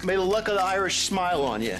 May the luck of the Irish smile on you.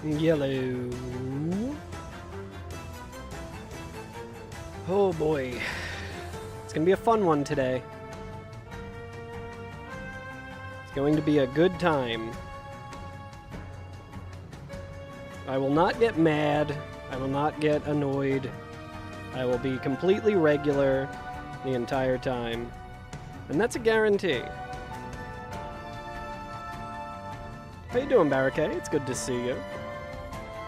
Yellow. Oh boy. It's gonna be a fun one today. It's going to be a good time. I will not get mad. I will not get annoyed. I will be completely regular the entire time. And that's a guarantee. How you doing, Barricade? It's good to see you.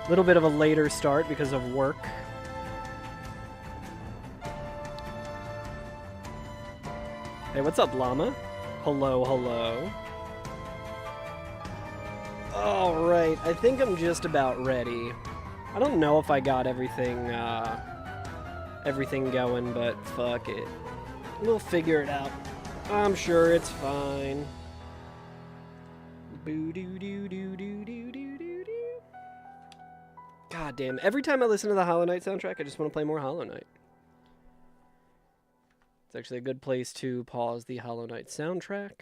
A little bit of a later start because of work. Hey, what's up, Llama? Hello, hello. Alright, I think I'm just about ready. I don't know if I got everything going, but fuck it. We'll figure it out. I'm sure it's fine. Boo-doo-doo-doo-doo-doo-doo-doo. God damn, every time I listen to the Hollow Knight soundtrack, I just want to play more Hollow Knight. It's actually a good place to pause the Hollow Knight soundtrack.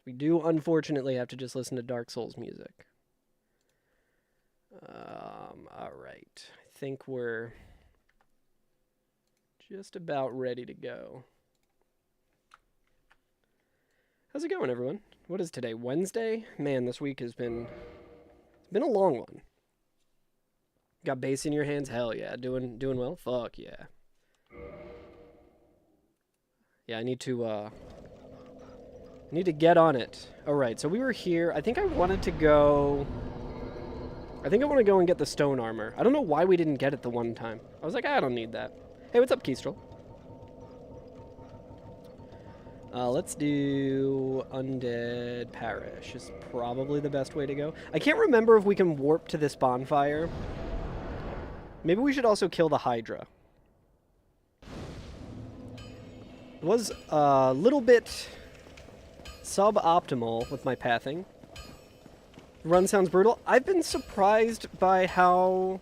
We do, unfortunately, have to just listen to Dark Souls music. Alright. I think we're just about ready to go. How's it going, everyone? What is today, Wednesday? Man, this week has been... It's been a long one. Got bass in your hands? Hell yeah. Doing well? Fuck yeah. Yeah, I need to get on it. Alright, so we were here. I think I wanted to go... I think I want to go and get the stone armor. I don't know why we didn't get it the one time. I was like, I don't need that. Hey, what's up, Kestrel? Let's do Undead Parish. Is probably the best way to go. I can't remember if we can warp to this bonfire. Maybe we should also kill the Hydra. It was a little bit suboptimal with my pathing. Run sounds brutal. I've been surprised by how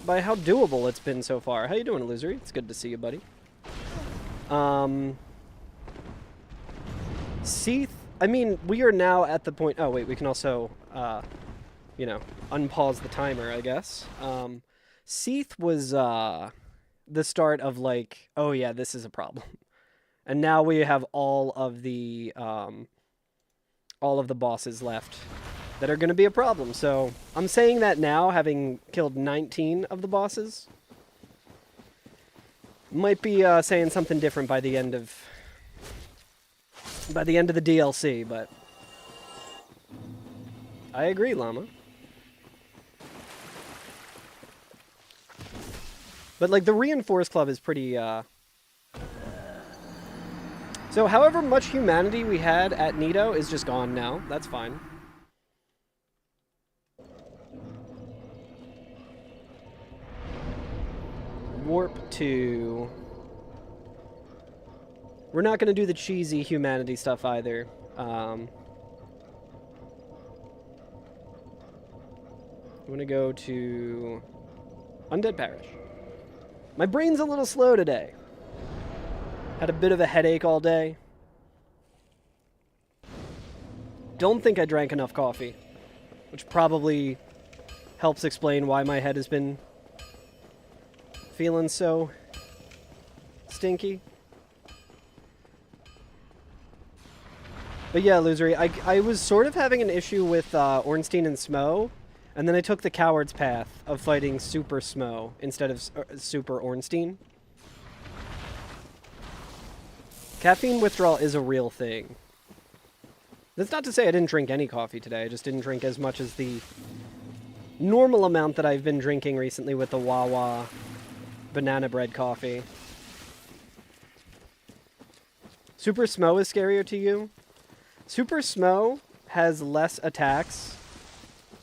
how doable it's been so far. How you doing, Illusory? It's good to see you, buddy. Seath, I mean, we are now at the point... Oh, wait, we can also, you know, unpause the timer, I guess. Seath was the start of, like, oh, yeah, this is a problem. And now we have all of the bosses left that are going to be a problem. So I'm saying that now, having killed 19 of the bosses. Might be saying something different by the end of the DLC, but I agree, Llama. But like the Reinforced Club is pretty So however much humanity we had at Nito is just gone now. That's fine. Warp to... We're not going to do the cheesy humanity stuff either. I'm going to go to Undead Parish. My brain's a little slow today. Had a bit of a headache all day. Don't think I drank enough coffee, which probably helps explain why my head has been feeling so stinky. But yeah, Losery, I was sort of having an issue with Ornstein and Smo, and then I took the coward's path of fighting Super Smo instead of Super Ornstein. Caffeine withdrawal is a real thing. That's not to say I didn't drink any coffee today. I just didn't drink as much as the normal amount that I've been drinking recently with the Wawa banana bread coffee. Super Smo is scarier to you? Super Smo has less attacks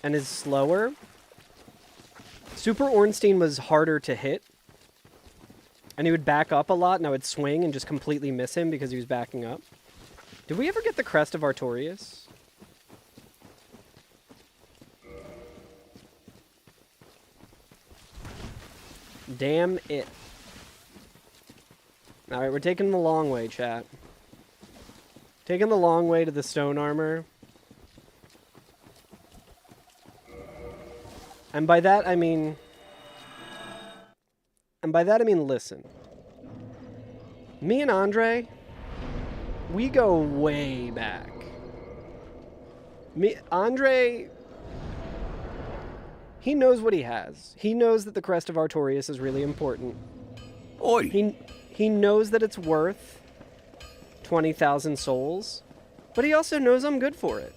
and is slower. Super Ornstein was harder to hit. And he would back up a lot, and I would swing and just completely miss him because he was backing up. Did we ever get the crest of Artorias? Damn it. Alright, we're taking the long way, chat. Taking the long way to the stone armor. And by that I mean... listen. Me and Andre, we go way back. Andre, he knows what he has. He knows that the Crest of Artorias is really important. Oi! He knows that it's worth 20,000 souls, but he also knows I'm good for it.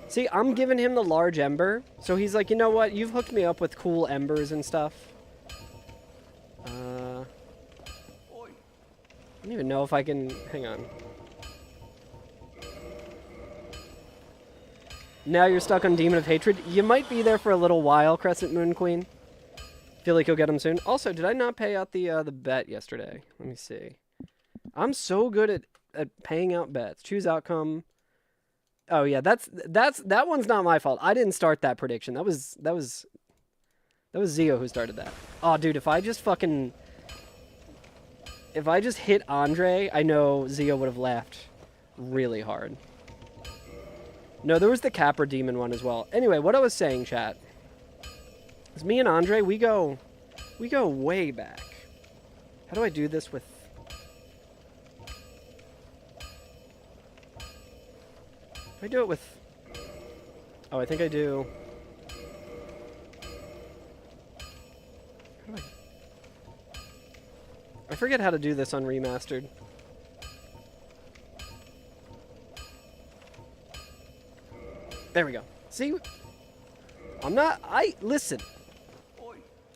See, I'm giving him the large ember, so he's like, you know what? You've hooked me up with cool embers and stuff. I don't even know if I can... Hang on. Now you're stuck on Demon of Hatred. You might be there for a little while, Crescent Moon Queen. Feel like you'll get him soon. Also, did I not pay out the bet yesterday? Let me see. I'm so good at paying out bets. Choose outcome. Oh yeah, that one's not my fault. I didn't start that prediction. That was Zio who started that. Oh, dude, if I just hit Andre, I know Zio would have laughed really hard. No, there was the Capra Demon one as well. Anyway, what I was saying, chat, is me and Andre, we go way back. How do I do this with... I do it with... Oh, I think I do... How do I forget how to do this on Remastered. There we go. See? Listen.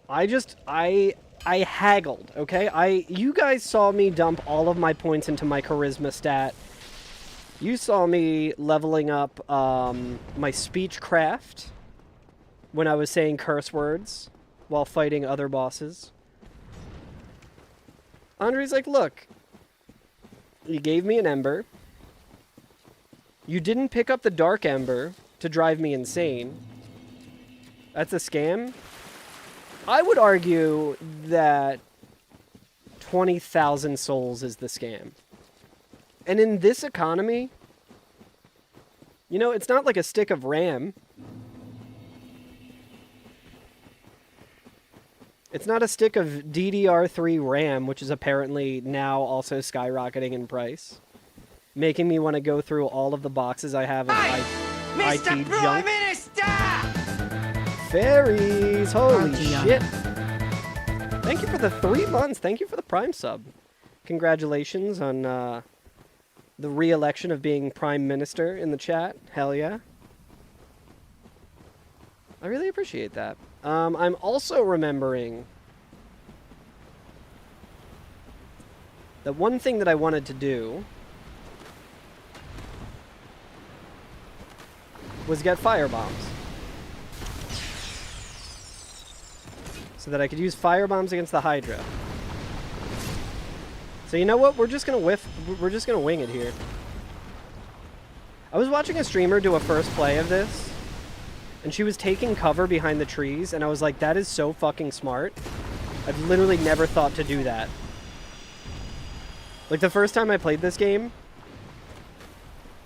I haggled, okay? You guys saw me dump all of my points into my charisma stat. You saw me leveling up my speechcraft when I was saying curse words while fighting other bosses. Andre's like, look, you gave me an ember. You didn't pick up the dark ember to drive me insane. That's a scam? I would argue that 20,000 souls is the scam. And in this economy, you know, it's not like a stick of RAM. It's not a stick of DDR3 RAM, which is apparently now also skyrocketing in price, making me want to go through all of the boxes I have of IT junk. Fairies! Holy shit! Thank you for the 3 months. Thank you for the Prime sub. Congratulations on the re-election of being Prime Minister in the chat. Hell yeah. I really appreciate that. I'm also remembering that one thing that I wanted to do was get firebombs. So that I could use firebombs against the Hydra. So you know what? We're just gonna we're just gonna wing it here. I was watching a streamer do a first play of this, and she was taking cover behind the trees, and I was like, that is so fucking smart. I've literally never thought to do that. Like, the first time I played this game,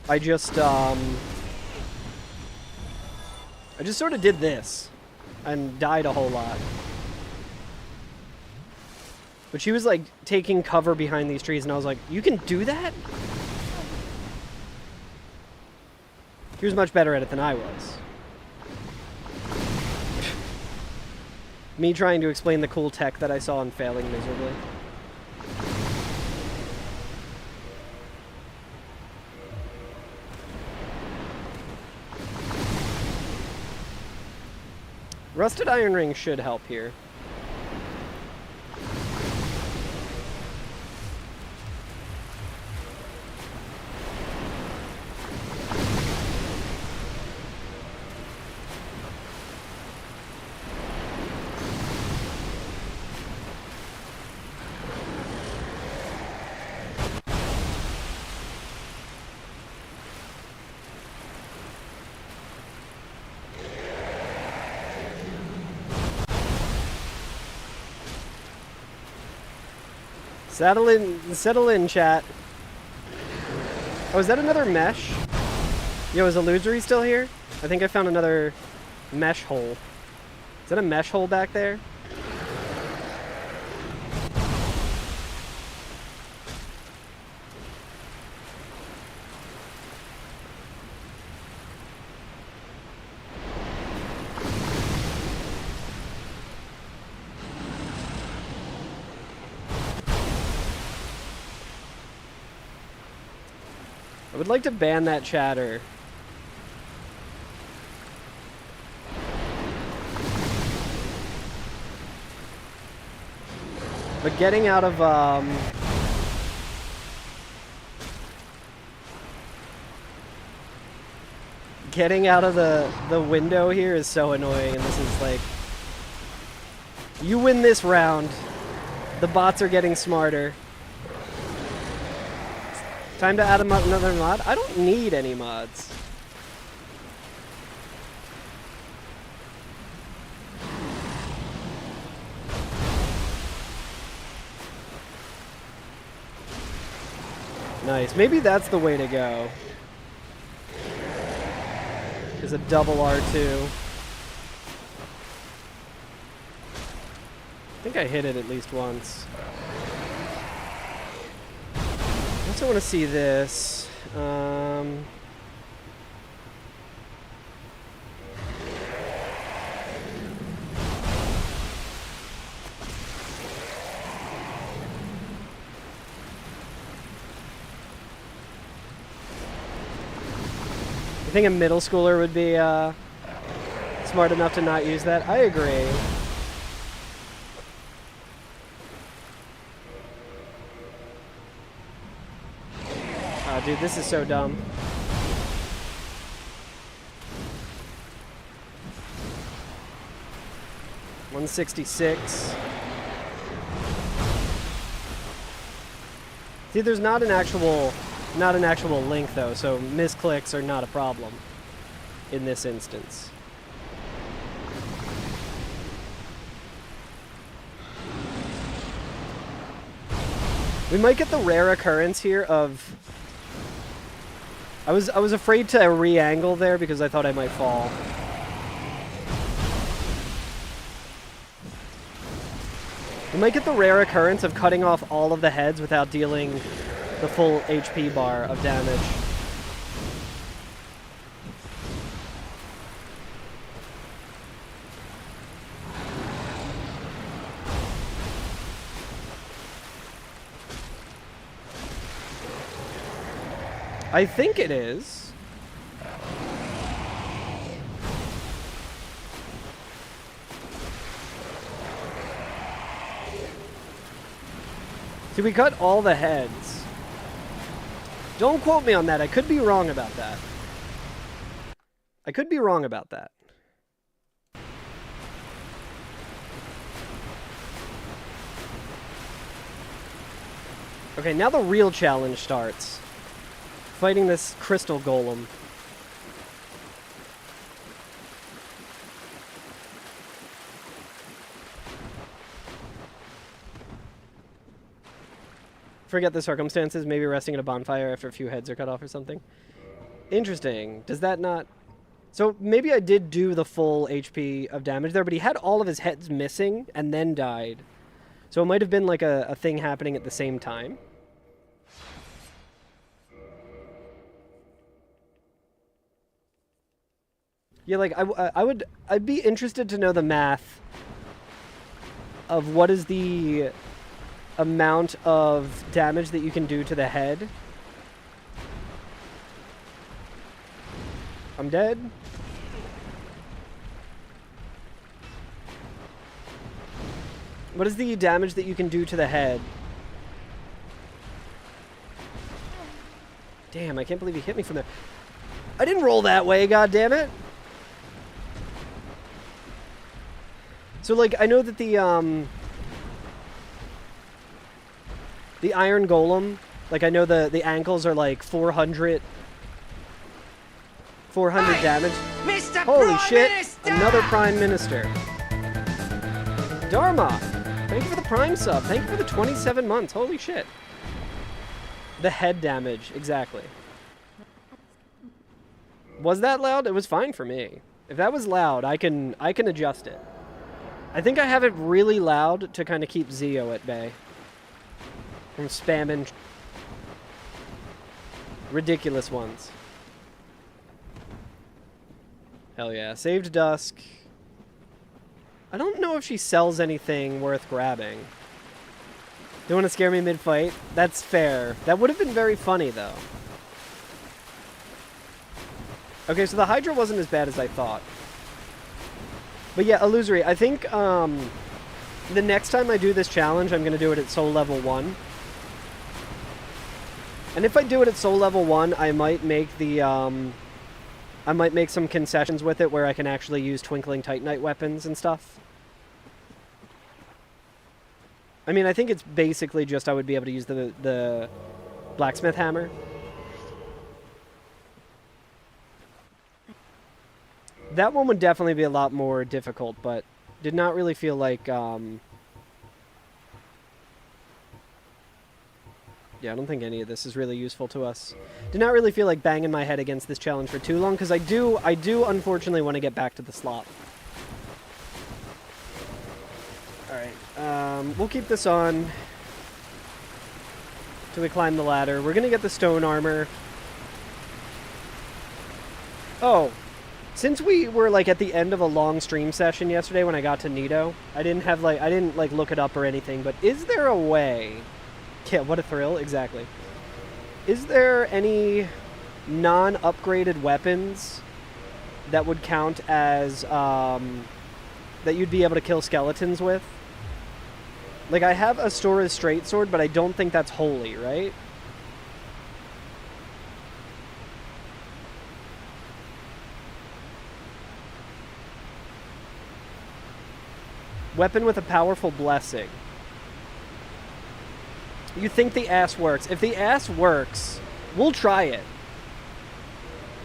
I just sort of did this, and died a whole lot. But she was, like, taking cover behind these trees, and I was like, you can do that? She was much better at it than I was. Me trying to explain the cool tech that I saw and failing miserably. Rusted iron ring should help here. Settle in, chat. Oh, is that another mesh? Yo, is Illusory still here? I think I found another mesh hole. Is that a mesh hole back there? I would like to ban that chatter. But getting out of the window here is so annoying, and this is like, you win this round. The bots are getting smarter. Time to add another mod? I don't need any mods. Nice. Maybe that's the way to go. Is a double R2. I think I hit it at least once. I also want to see this. I think a middle schooler would be smart enough to not use that. I agree. Oh, dude, this is so dumb. $166. See, there's not an actual link though, so misclicks are not a problem in this instance. We might get the rare occurrence here of... I was afraid to re-angle there because I thought I might fall. We might get the rare occurrence of cutting off all of the heads without dealing the full HP bar of damage. I think it is. See, we cut all the heads. Don't quote me on that. I could be wrong about that. I could be wrong about that. Okay, now the real challenge starts. Fighting this crystal golem. Forget the circumstances, maybe resting at a bonfire after a few heads are cut off or something. Interesting. Does that not... So maybe I did do the full HP of damage there, but he had all of his heads missing and then died. So it might have been like a thing happening at the same time. Yeah, like, I'd be interested to know the math of what is the amount of damage that you can do to the head. I'm dead. What is the damage that you can do to the head? Damn, I can't believe he hit me from there. I didn't roll that way, goddammit. So, like, I know that the Iron Golem, like, I know the ankles are, like, 400 damage. Mr. Holy Prime shit, Minister! another Prime Minister. Dharma, thank you for the Prime sub. Thank you for the 27 months. Holy shit. The head damage, exactly. Was that loud? It was fine for me. If that was loud, I can adjust it. I think I have it really loud to kind of keep Zio at bay. From spamming ridiculous ones. Hell yeah. Saved Dusk. I don't know if she sells anything worth grabbing. Don't want to scare me mid-fight? That's fair. That would have been very funny, though. Okay, so the Hydra wasn't as bad as I thought. But yeah, Illusory, I think the next time I do this challenge, I'm going to do it at Soul Level 1. And if I do it at Soul Level 1, I might make the, I might make some concessions with it where I can actually use Twinkling Titanite weapons and stuff. I mean, I think it's basically just I would be able to use the Blacksmith Hammer. That one would definitely be a lot more difficult, but did not really feel like, yeah, I don't think any of this is really useful to us. Did not really feel like banging my head against this challenge for too long, because I do unfortunately want to get back to the slot. Alright, we'll keep this on till we climb the ladder. We're gonna get the stone armor. Oh. Since we were, like, at the end of a long stream session yesterday when I got to Nito, I didn't look it up or anything, but is there a way... Yeah, what a thrill, exactly. Is there any non-upgraded weapons that would count as, that you'd be able to kill skeletons with? Like, I have a Stora's straight sword, but I don't think that's holy, right? Weapon with a powerful blessing. You think the ass works. If the ass works, we'll try it.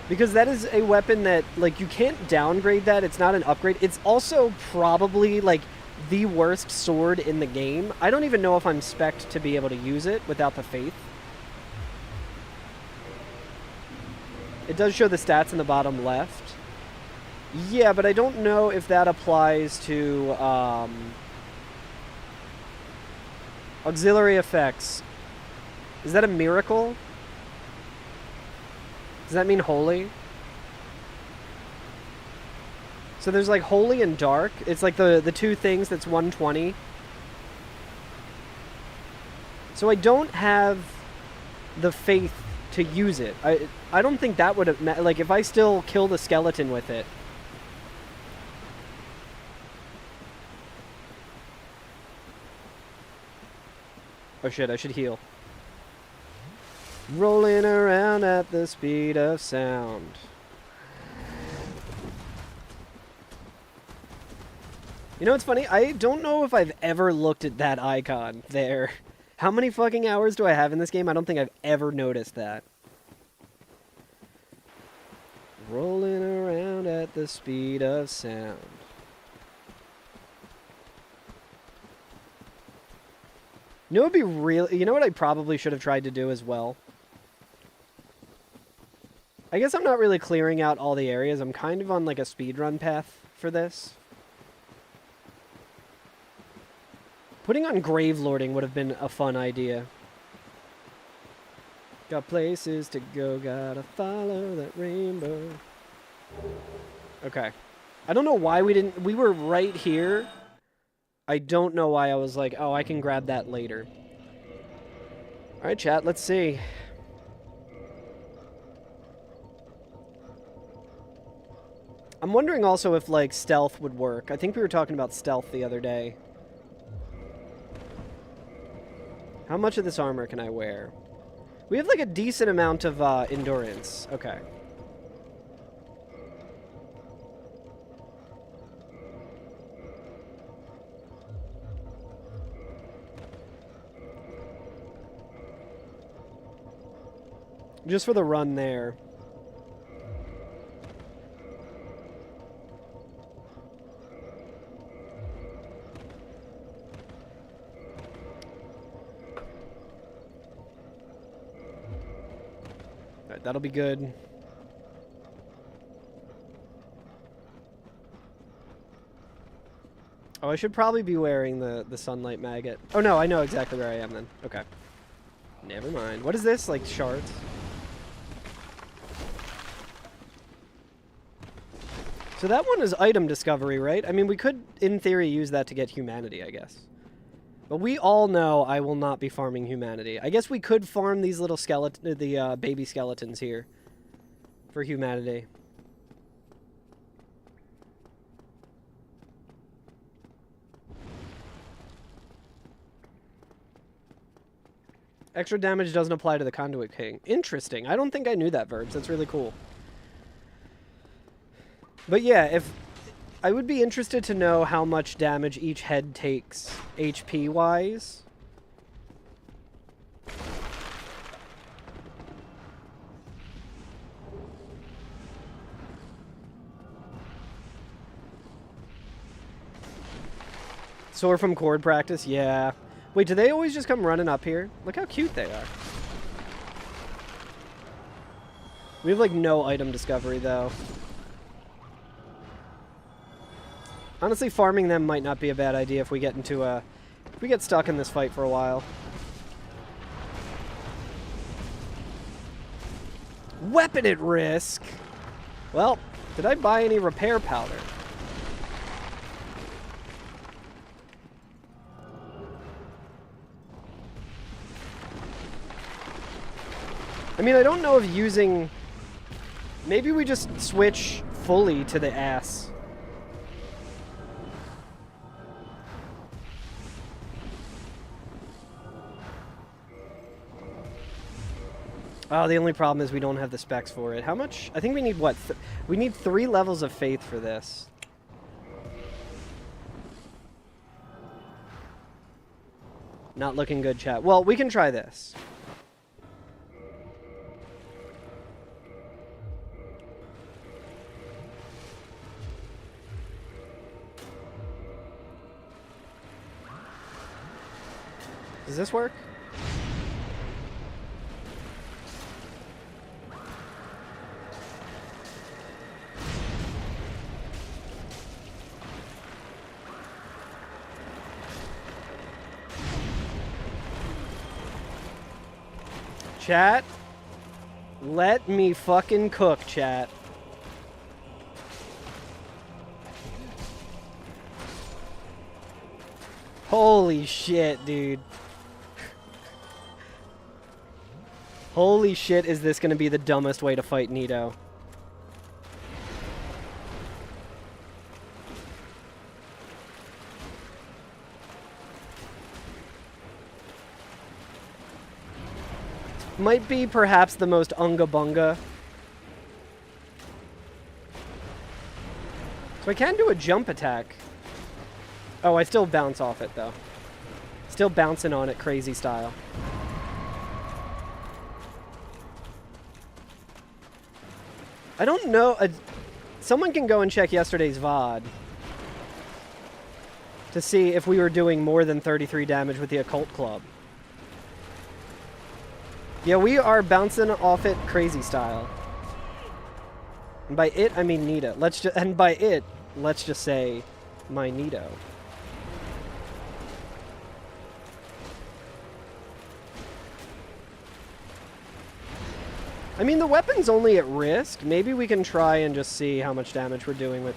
Because that is a weapon that, like, you can't downgrade that. It's not an upgrade. It's also probably, like, the worst sword in the game. I don't even know if I'm spec'd to be able to use it without the faith. It does show the stats in the bottom left. Yeah, but I don't know if that applies to auxiliary effects. Is that a miracle? Does that mean holy? So there's like holy and dark. It's like the two things that's 120. So I don't have the faith to use it. I don't think that would have like if I still kill the skeleton with it. Oh shit, I should heal. Rolling around at the speed of sound. You know what's funny? I don't know if I've ever looked at that icon there. How many fucking hours do I have in this game? I don't think I've ever noticed that. Rolling around at the speed of sound. You know what would be real? You know what I probably should have tried to do as well? I guess I'm not really clearing out all the areas. I'm kind of on like a speedrun path for this. Putting on grave lording would have been a fun idea. Got places to go, gotta follow that rainbow. Okay. I don't know why we didn't... We were right here. I don't know why I was like, oh, I can grab that later. Alright, chat, let's see. I'm wondering also if, like, stealth would work. I think we were talking about stealth the other day. How much of this armor can I wear? We have, like, a decent amount of endurance. Okay. Just for the run there. Alright, that'll be good. Oh, I should probably be wearing the sunlight maggot. Oh no, I know exactly where I am then. Okay. Never mind. What is this? Like shards? So that one is item discovery, right? I mean, we could, in theory, use that to get humanity, I guess. But we all know I will not be farming humanity. I guess we could farm these little skeleton, the baby skeletons here for humanity. Extra damage doesn't apply to the Conduit King. Interesting. I don't think I knew that, Verbs. That's really cool. But yeah, if I would be interested to know how much damage each head takes, HP-wise. Sore from chord practice? Yeah. Wait, do they always just come running up here? Look how cute they are. We have, like, no item discovery, though. Honestly, farming them might not be a bad idea if we get into a... If we get stuck in this fight for a while. Weapon at risk! Well, did I buy any repair powder? I mean, I don't know if using... Maybe we just switch fully to the ass. Oh, the only problem is we don't have the specs for it. How much? I think we need, what? We need 3 levels of faith for this. Not looking good, chat. Well, we can try this. Does this work? Chat, let me fucking cook, chat. Holy shit, dude. Holy shit, is this gonna be the dumbest way to fight Nito? Might be perhaps the most unga bunga. So I can do a jump attack. Oh, I still bounce off it though. Still bouncing on it crazy style. I don't know. Someone can go and check yesterday's VOD to see if we were doing more than 33 damage with the Occult Club. Yeah, we are bouncing off it crazy style. And by it, I mean Nito. And by it, let's just say my Nito. I mean, the weapon's only at risk. Maybe we can try and just see how much damage we're doing with...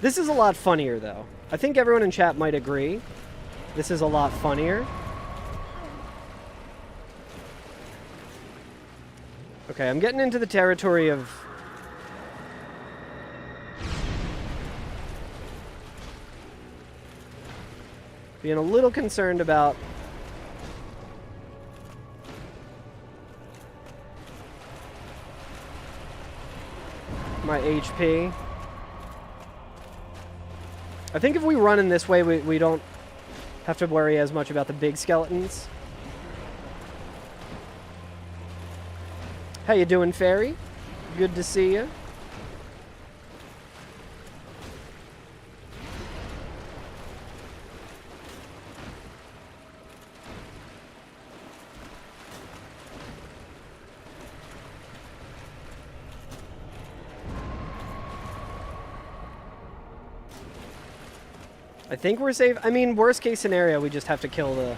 This is a lot funnier, though. I think everyone in chat might agree. This is a lot funnier. Okay, I'm getting into the territory of... being a little concerned about... my HP. I think if we run in this way, we don't have to worry as much about the big skeletons. How you doing, Fairy? Good to see you. I think we're safe. I mean, worst case scenario, we just have to kill the...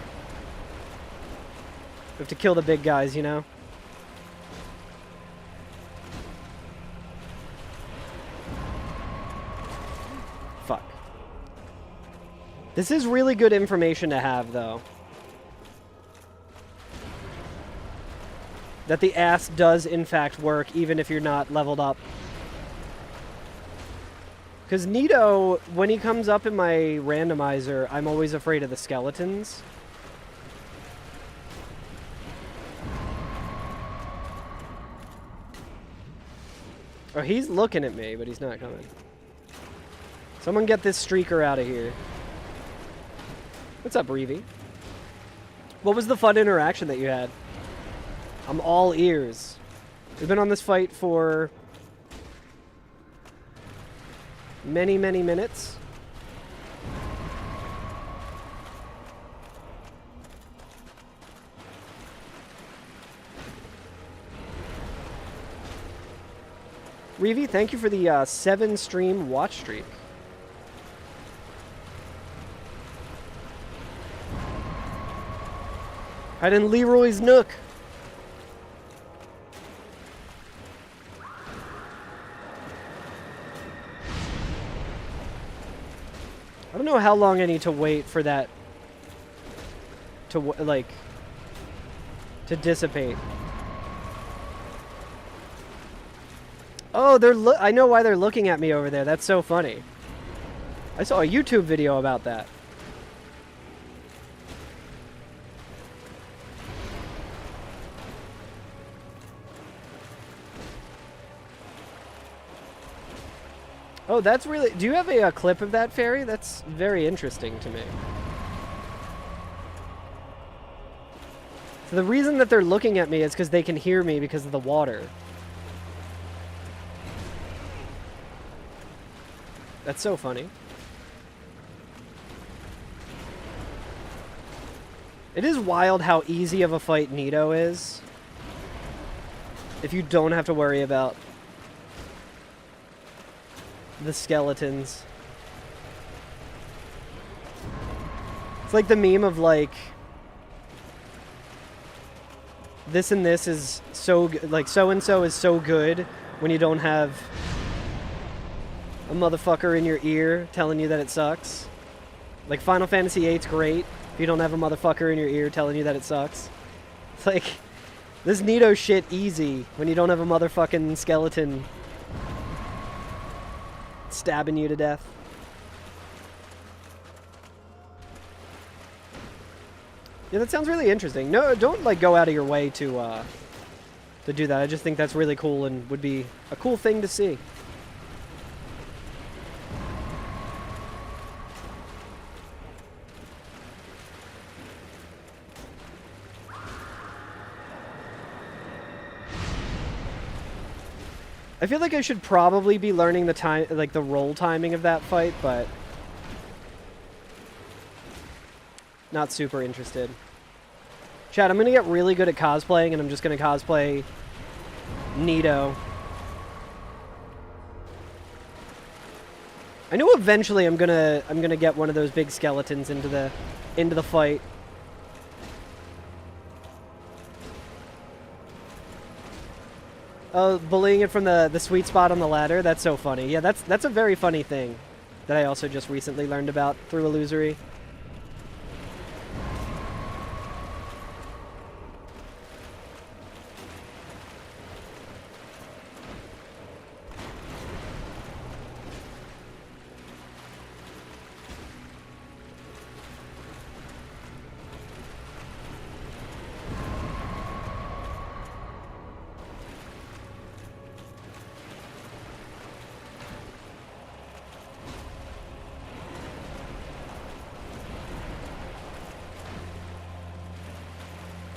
we have to kill the big guys, you know? Fuck. This is really good information to have, though. That the ass does, in fact, work, even if you're not leveled up. Because Nito, when he comes up in my randomizer, I'm always afraid of the skeletons. Oh, he's looking at me, but he's not coming. Someone get this streaker out of here. What's up, Reevy? What was the fun interaction that you had? I'm all ears. We've been on this fight for... many, many minutes. Reevy, thank you for the 7-stream watch streak. Hide in Leroy's Nook. I don't know how long I need to wait for that to, like, to dissipate. Oh, I know why they're looking at me over there. That's so funny. I saw a YouTube video about that. Oh, that's really... Do you have a clip of that, Fairy? That's very interesting to me. So the reason that they're looking at me is because they can hear me because of the water. That's so funny. It is wild how easy of a fight Nito is. If you don't have to worry about the skeletons. It's like the meme of like, this and this is so like so-and-so is so good when you don't have a motherfucker in your ear telling you that it sucks. Like Final Fantasy VIII's great if you don't have a motherfucker in your ear telling you that it sucks. It's like, this Nito shit easy when you don't have a motherfucking skeleton stabbing you to death. Yeah, that sounds really interesting. No, don't like go out of your way to do that. I just think that's really cool and would be a cool thing to see. I feel like I should probably be learning the time, like the roll timing of that fight, but not super interested. Chat, I'm gonna get really good at cosplaying, and I'm just gonna cosplay Nito. I know eventually I'm gonna get one of those big skeletons into the fight. Oh, bullying it from the sweet spot on the ladder? That's so funny. Yeah, that's a very funny thing that I also just recently learned about through Illusory.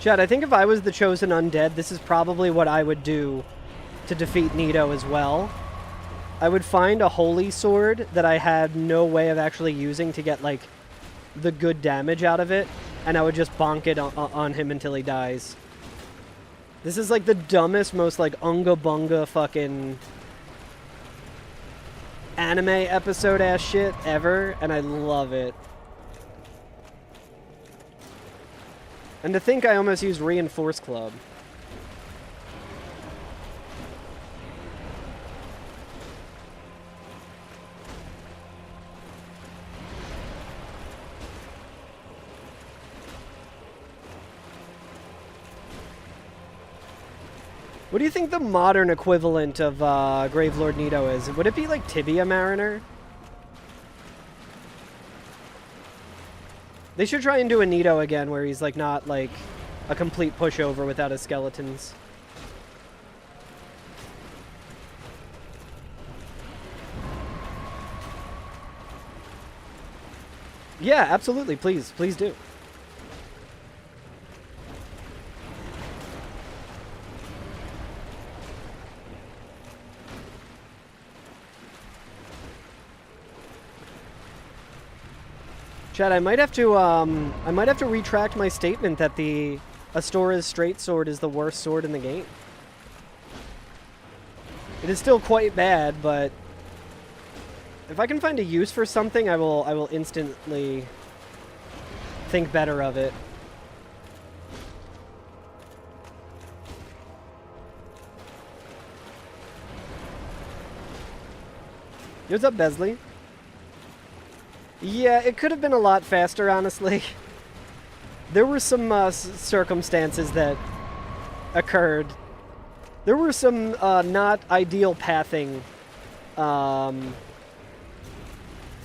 Chad, I think if I was the chosen undead, this is probably what I would do to defeat Nito as well. I would find a holy sword that I had no way of actually using to get, like, the good damage out of it, and I would just bonk it on him until he dies. This is, like, the dumbest, most, like, unga-bunga fucking anime episode-ass shit ever, and I love it. And to think I almost used Reinforce Club. What do you think the modern equivalent of Gravelord Nito is? Would it be like Tibia Mariner? They should try and do a Nito again where he's like not like a complete pushover without his skeletons. Yeah, absolutely. Please do. Chad, I might have to retract my statement that the Astora's Straight Sword is the worst sword in the game. It is still quite bad, but if I can find a use for something, I will instantly think better of it. Yo, what's up, Besley? Yeah, it could have been a lot faster, honestly. There were some circumstances that occurred. There were some not ideal pathing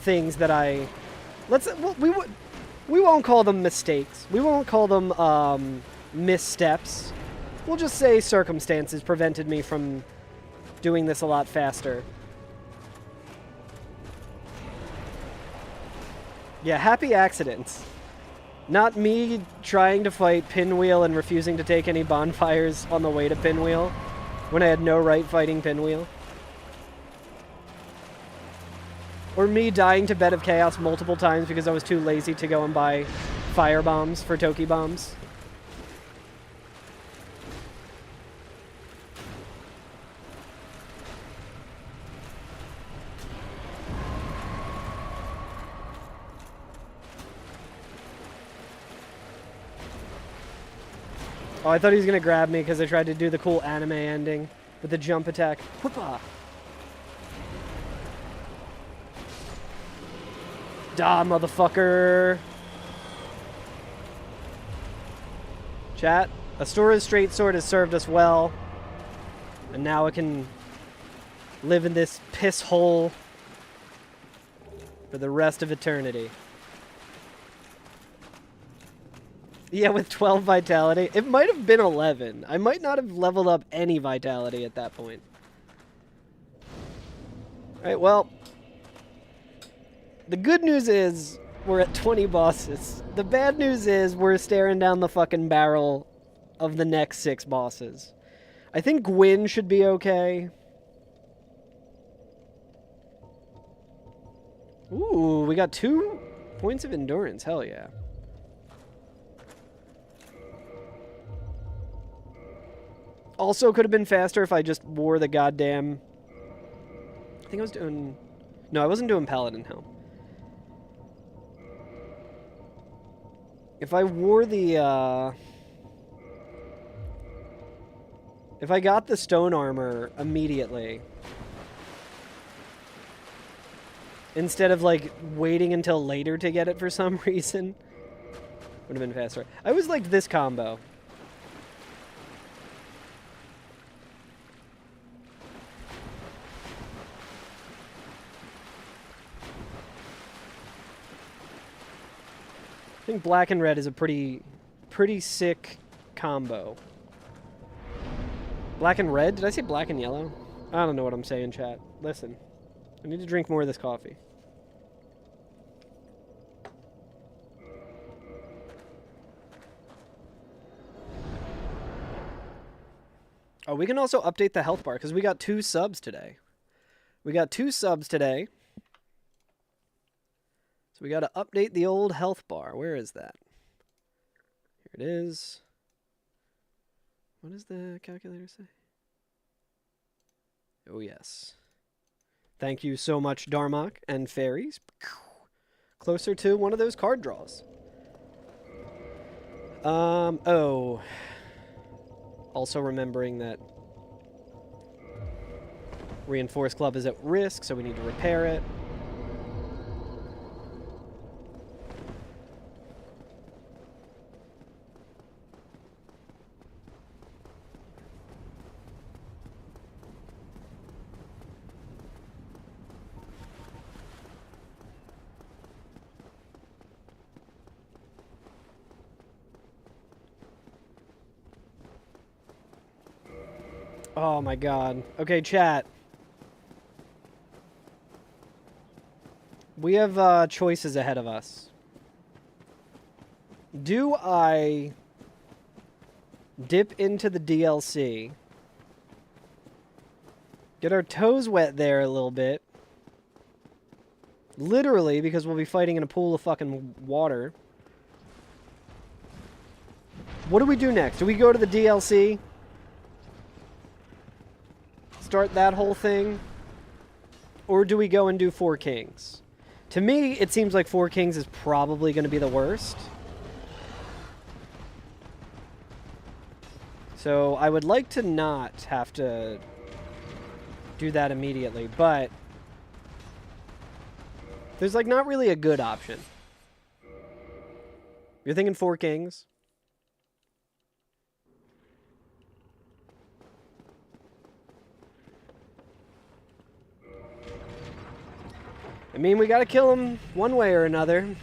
things that I... we won't call them mistakes. We won't call them missteps. We'll just say circumstances prevented me from doing this a lot faster. Yeah, happy accidents. Not me trying to fight Pinwheel and refusing to take any bonfires on the way to Pinwheel when I had no right fighting Pinwheel. Or me dying to Bed of Chaos multiple times because I was too lazy to go and buy fire bombs for Toki bombs. Oh, I thought he was gonna grab me because I tried to do the cool anime ending with the jump attack. Whoopah! Da, motherfucker! Chat, Astura's straight sword has served us well, and now it can live in this piss hole for the rest of eternity. Yeah, with 12 vitality. It might have been 11. I might not have leveled up any vitality at that point. Alright, well. The good news is we're at 20 bosses. The bad news is we're staring down the fucking barrel of the next 6 bosses. I think Gwyn should be okay. Ooh, we got 2 points of endurance. Hell yeah. Also could have been faster if I just wore the goddamn... I think I was doing... No, I wasn't doing Paladin Helm. If I wore the, if I got the stone armor immediately, instead of, like, waiting until later to get it for some reason, would have been faster. I always liked this combo. I think black and red is a pretty sick combo. Black and red? Did I say black and yellow? I don't know what I'm saying, chat. Listen. I need to drink more of this coffee. Oh, we can also update the health bar, because we got 2 subs today. We got 2 subs today. So we got to update the old health bar. Where is that? Here it is. What does the calculator say? Oh, yes. Thank you so much, Darmok and Fairies. Closer to one of those card draws. Oh. Also remembering that Reinforced Club is at risk, so we need to repair it. Oh my god. Okay, chat. We have choices ahead of us. Do I dip into the DLC, get our toes wet there a little bit, literally, because we'll be fighting in a pool of fucking water. What do we do next? Do we go to the DLC? Start that whole thing? Or do we go and do Four Kings? To me, it seems like Four Kings is probably going to be the worst. So I would like to not have to do that immediately, but there's like not really a good option. You're thinking Four Kings? I mean, we gotta kill him one way or another.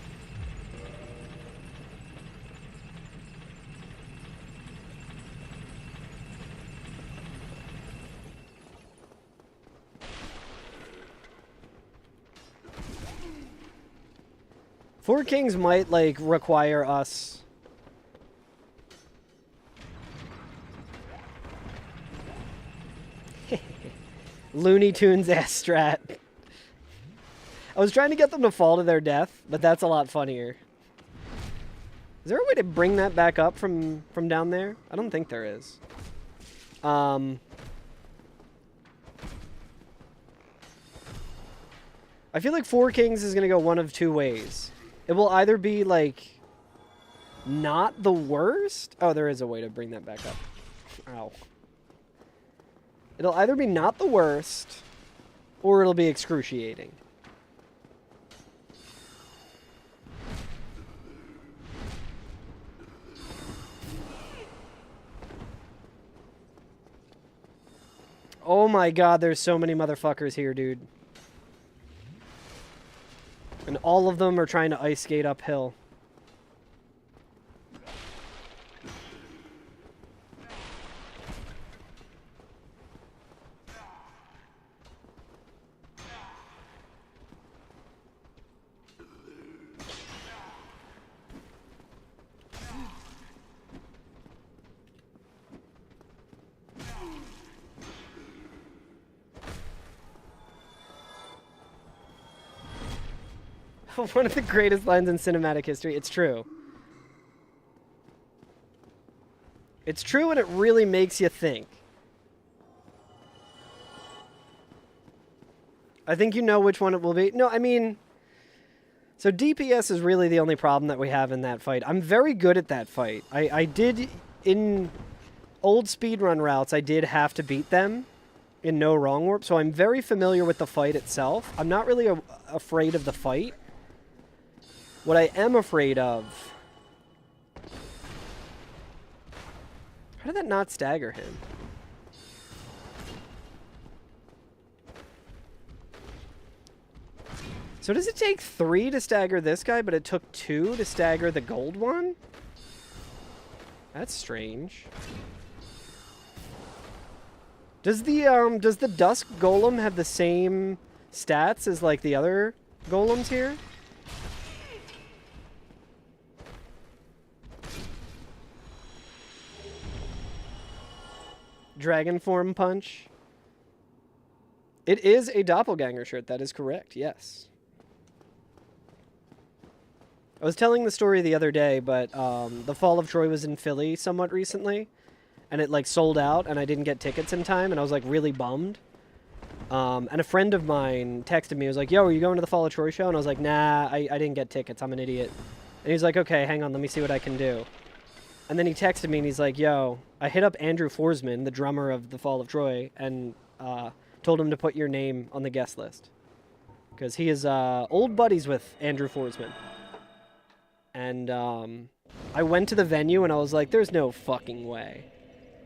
Four Kings might, like, require us... Looney Tunes ass strat. I was trying to get them to fall to their death, but that's a lot funnier. Is there a way to bring that back up from down there? I don't think there is. I feel like Four Kings is going to go one of two ways. It will either be, like, not the worst. Oh, there is a way to bring that back up. Ow. It'll either be not the worst, or it'll be excruciating. Oh my god, there's so many motherfuckers here, dude. And all of them are trying to ice skate uphill. One of the greatest lines in cinematic history. It's true. It's true, and it really makes you think. I think you know which one it will be. No, I mean... So DPS is really the only problem that we have in that fight. I'm very good at that fight. I did... In old speedrun routes, I did have to beat them in no wrong warp, so I'm very familiar with the fight itself. I'm not really afraid of the fight. What I am afraid of... How did that not stagger him? So does it take 3 to stagger this guy, but it took 2 to stagger the gold one? That's strange. Does the Dusk Golem have the same stats as, like, the other golems here? Dragon form punch. It is a doppelganger shirt. That is correct. Yes. I was telling the story the other day, but the Fall of Troy was in Philly somewhat recently, and it like sold out, and I didn't get tickets in time, and I was like really bummed. And a friend of mine texted me. He was like, "Yo, are you going to the Fall of Troy show?" And I was like, "Nah, I didn't get tickets. I'm an idiot." And he's like, "Okay, hang on. Let me see what I can do." And then he texted me, and he's like, "Yo, I hit up Andrew Forsman, the drummer of the Fall of Troy, and told him to put your name on the guest list. Because he is old buddies with Andrew Forsman." And I went to the venue, and I was like, there's no fucking way.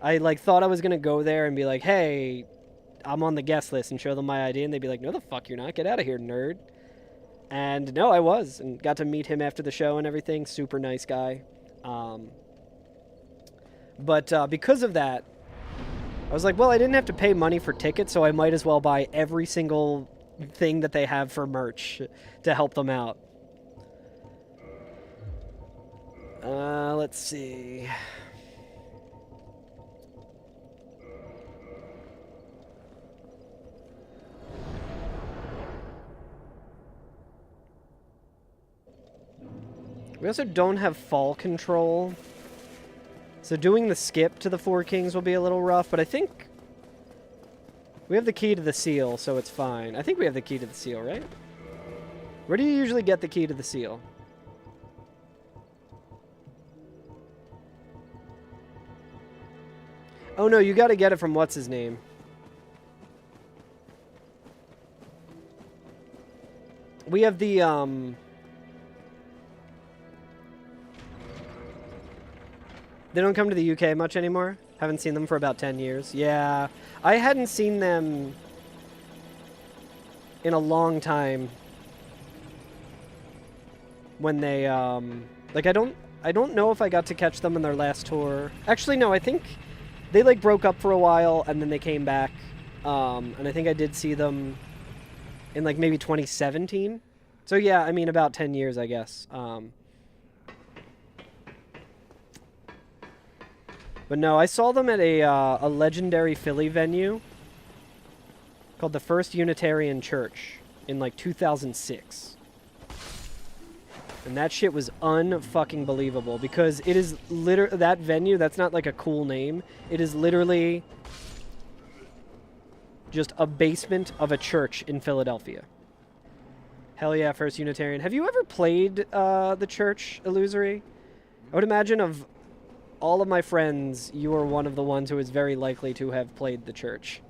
I like thought I was going to go there and be like, hey, I'm on the guest list, and show them my ID, and they'd be like, no, the fuck you're not. Get out of here, nerd. And no, I was, and got to meet him after the show and everything. Super nice guy. But because of that, I was like, well, I didn't have to pay money for tickets, so I might as well buy every single thing that they have for merch to help them out. Let's see. We also don't have fall control. So doing the skip to the Four Kings will be a little rough, but I think we have the key to the seal, so it's fine. I think we have the key to the seal, right? Where do you usually get the key to the seal? Oh no, you gotta get it from what's his name. We have the, They don't come to the UK much anymore? Haven't seen them for about 10 years. Yeah, I hadn't seen them in a long time. When they, like, I don't know if I got to catch them in their last tour. Actually, no, I think they, like, broke up for a while, and then they came back. And I think I did see them in, like, maybe 2017. So, yeah, I mean, about 10 years, I guess. But no, I saw them at a legendary Philly venue called the First Unitarian Church in, like, 2006. And that shit was unfucking believable because it is literally that venue. That's not like a cool name. It is literally just a basement of a church in Philadelphia. Hell yeah, First Unitarian. Have you ever played the church Illusory? I would imagine of all of my friends, you are one of the ones who is very likely to have played the church.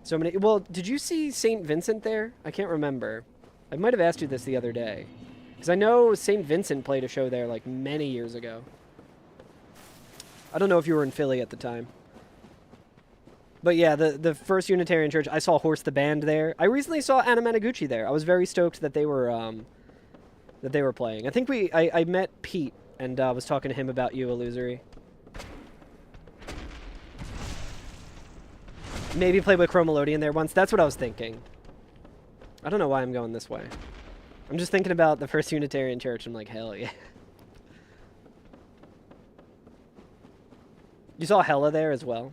So many. Well, did you see St. Vincent there? I can't remember. I might have asked you this the other day. Because I know St. Vincent played a show there like many years ago. I don't know if you were in Philly at the time. But yeah, the First Unitarian Church, I saw Horse the Band there. I recently saw Anna Managuchi there. I was very stoked that they were playing. I think I met Pete and was talking to him about you, Illusory. Maybe played with Chromelodian there once. That's what I was thinking. I don't know why I'm going this way. I'm just thinking about the First Unitarian Church. I'm like, hell yeah. You saw Hella there as well.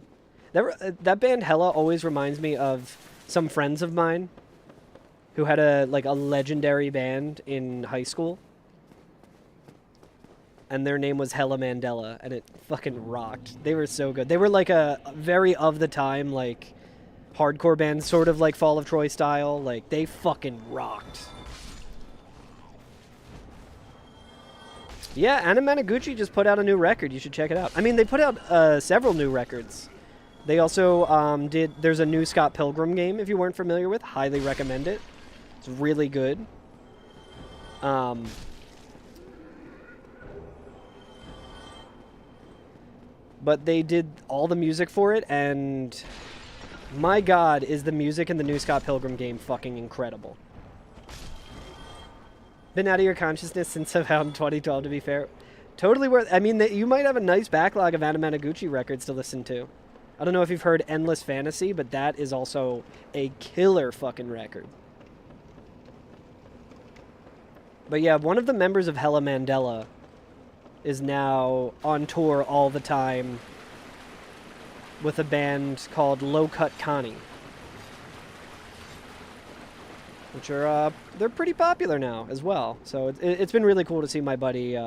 That band Hella always reminds me of some friends of mine who had a legendary band in high school. And their name was Hella Mandela, and it fucking rocked. They were so good. They were like a very of the time, like, hardcore band, sort of like Fall of Troy style. Like, they fucking rocked. Yeah, Anna Managuchi just put out a new record. You should check it out. I mean, they put out several new records. They also there's a new Scott Pilgrim game, if you weren't familiar with. Highly recommend it. It's really good. But they did all the music for it, and my god, is the music in the new Scott Pilgrim game fucking incredible. Been out of your consciousness since around 2012, to be fair. Totally worth... I mean, you might have a nice backlog of Anna Managuchi records to listen to. I don't know if you've heard Endless Fantasy, but that is also a killer fucking record. But yeah, one of the members of Hella Mandela is now on tour all the time with a band called Low Cut Connie. Which are, they're pretty popular now as well. So it's been really cool to see my buddy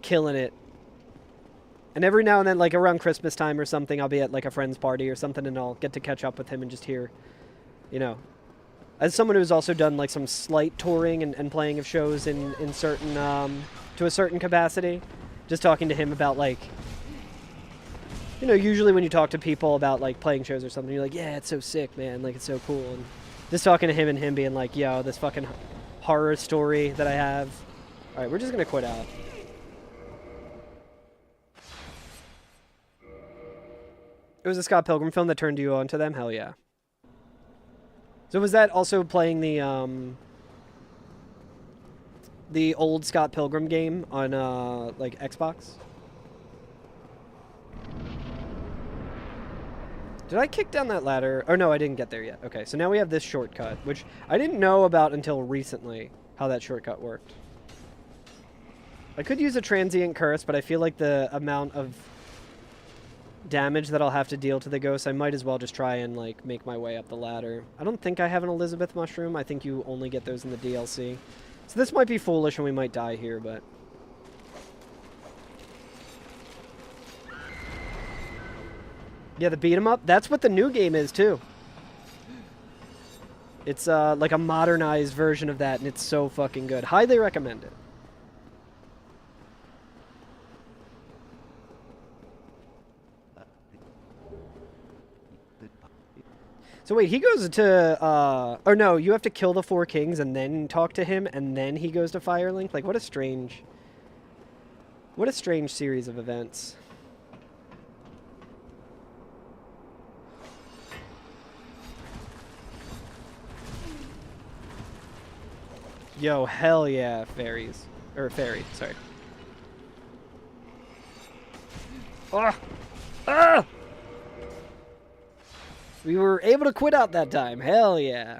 killing it. And every now and then, like around Christmas time or something, I'll be at like a friend's party or something and I'll get to catch up with him and just hear, you know. As someone who's also done like some slight touring and playing of shows in certain, to a certain capacity, just talking to him about like, you know, usually when you talk to people about like playing shows or something, you're like, yeah, it's so sick, man, like it's so cool. And just talking to him and him being like, yo, this fucking horror story that I have. All right, we're just going to quit out. It was a Scott Pilgrim film that turned you on to them? Hell yeah. So was that also playing the old Scott Pilgrim game on, like, Xbox? Did I kick down that ladder? Oh, no, I didn't get there yet. Okay, so now we have this shortcut, which I didn't know about until recently, how that shortcut worked. I could use a transient curse, but I feel like the amount of damage that I'll have to deal to the ghost, I might as well just try and, like, make my way up the ladder. I don't think I have an Elizabeth mushroom. I think you only get those in the DLC. So this might be foolish and we might die here, but... yeah, the beat 'em up. That's what the new game is, too. It's, like a modernized version of that, and it's so fucking good. Highly recommend it. So wait, he goes to, or no, you have to kill the 4 kings and then talk to him, and then he goes to Firelink? Like, what a strange series of events. Yo, hell yeah, fairies. Or fairy, sorry. Ah! Ah! We were able to quit out that time. Hell yeah.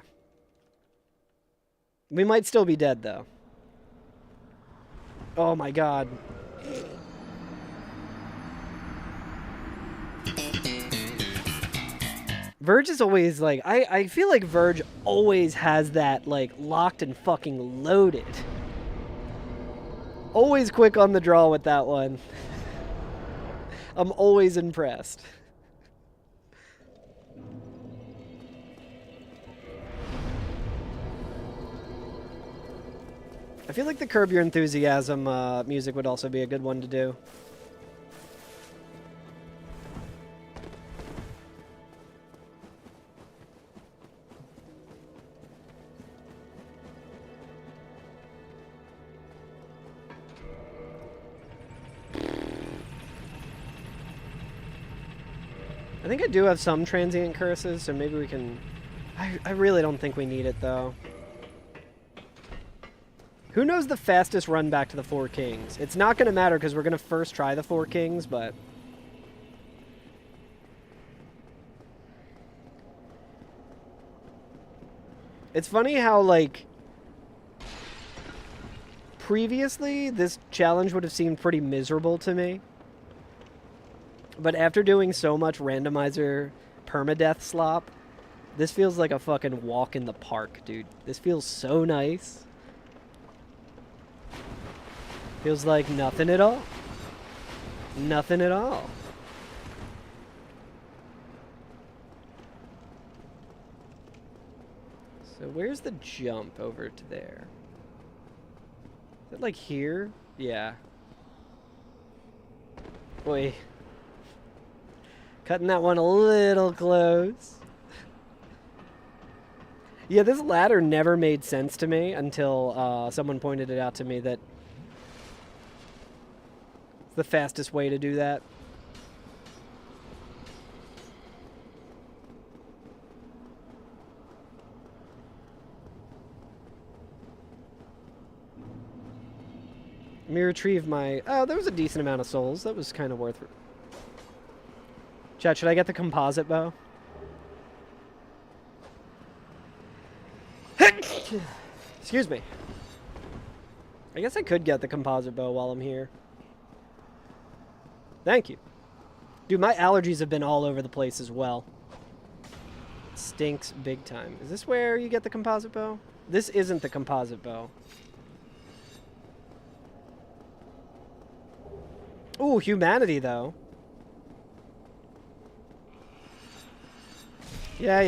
We might still be dead, though. Oh my god. Verge is always like, I feel like Verge always has that like locked and fucking loaded. Always quick on the draw with that one. I'm always impressed. I feel like the Curb Your Enthusiasm music would also be a good one to do. I think I do have some transient curses, so maybe we can... I really don't think we need it, though. Who knows the fastest run back to the Four Kings? It's not going to matter because we're going to first try the Four Kings, but... It's funny how, like... Previously, this challenge would have seemed pretty miserable to me. But after doing so much randomizer permadeath slop, this feels like a fucking walk in the park, dude. This feels so nice. Feels like nothing at all. Nothing at all. So where's the jump over to there? Is it like here? Yeah. Boy. Cutting that one a little close. Yeah, this ladder never made sense to me until someone pointed it out to me that it's the fastest way to do that. Let me retrieve my... Oh, there was a decent amount of souls. That was kind of worth it. Chat, should I get the composite bow? Excuse me. I guess I could get the composite bow while I'm here. Thank you. Dude, my allergies have been all over the place as well. It stinks big time. Is this where you get the composite bow? This isn't the composite bow. Ooh, humanity, though. Yeah.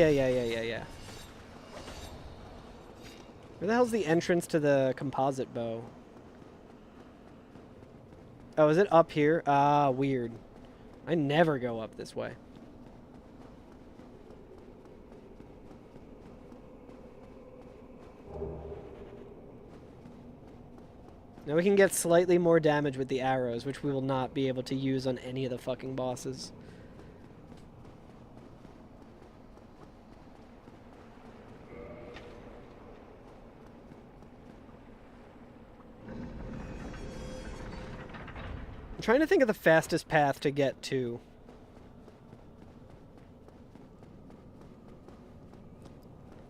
Where the hell's the entrance to the composite bow? Oh, is it up here? Ah, weird. I never go up this way. Now we can get slightly more damage with the arrows, which we will not be able to use on any of the fucking bosses. I'm trying to think of the fastest path to get to.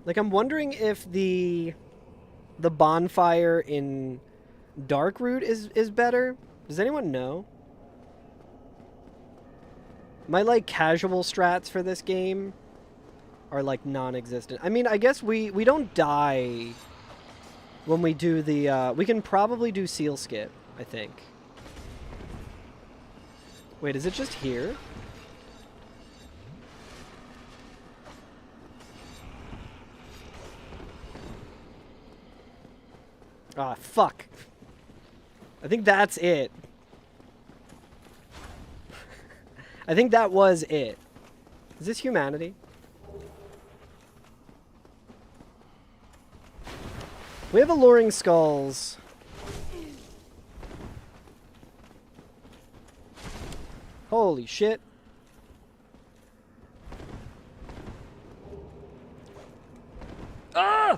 Like, I'm wondering if the bonfire in Dark Route is better. Does anyone know? My, like, casual strats for this game are, like, non-existent. I mean, I guess we don't die when we do the, we can probably do Seal Skip, I think. Wait, is it just here? Ah, fuck. I think that's it. I think that was it. Is this humanity? We have alluring skulls. Holy shit. Ah!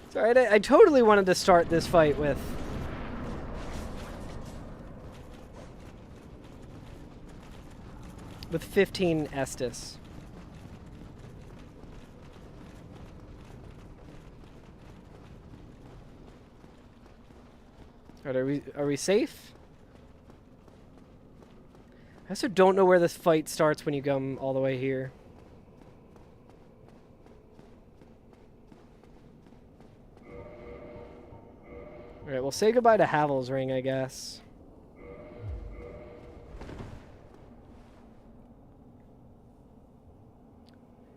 Sorry, I totally wanted to start this fight with... with 15 Estus. Alright, are we safe? I also don't know where this fight starts when you come all the way here. Alright, we'll say goodbye to Havel's Ring, I guess.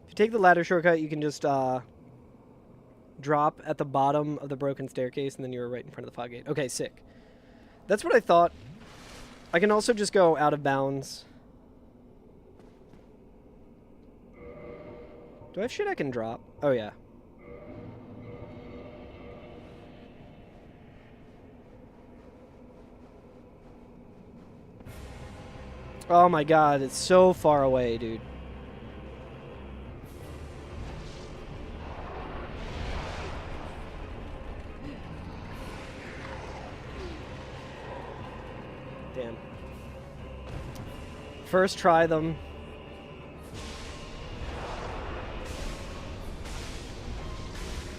If you take the ladder shortcut, you can just drop at the bottom of the broken staircase, and then you're right in front of the fog gate. Okay, sick. That's what I thought. I can also just go out of bounds. Do I have shit I can drop? Oh, yeah. Oh my god, it's so far away, dude. Damn. First try them.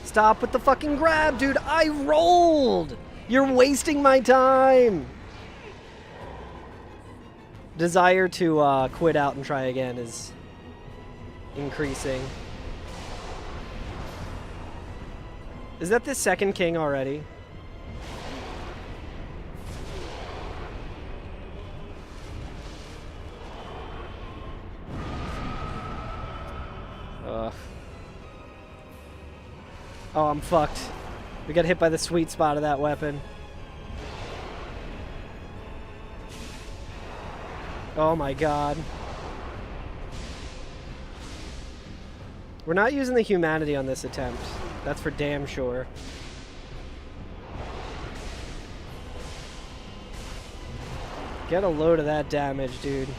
Stop with the fucking grab, dude. I rolled. You're wasting my time. Desire to quit out and try again is increasing. Is that the second king already? Oh, I'm fucked. We got hit by the sweet spot of that weapon. Oh my god. We're not using the humanity on this attempt. That's for damn sure. Get a load of that damage, dude.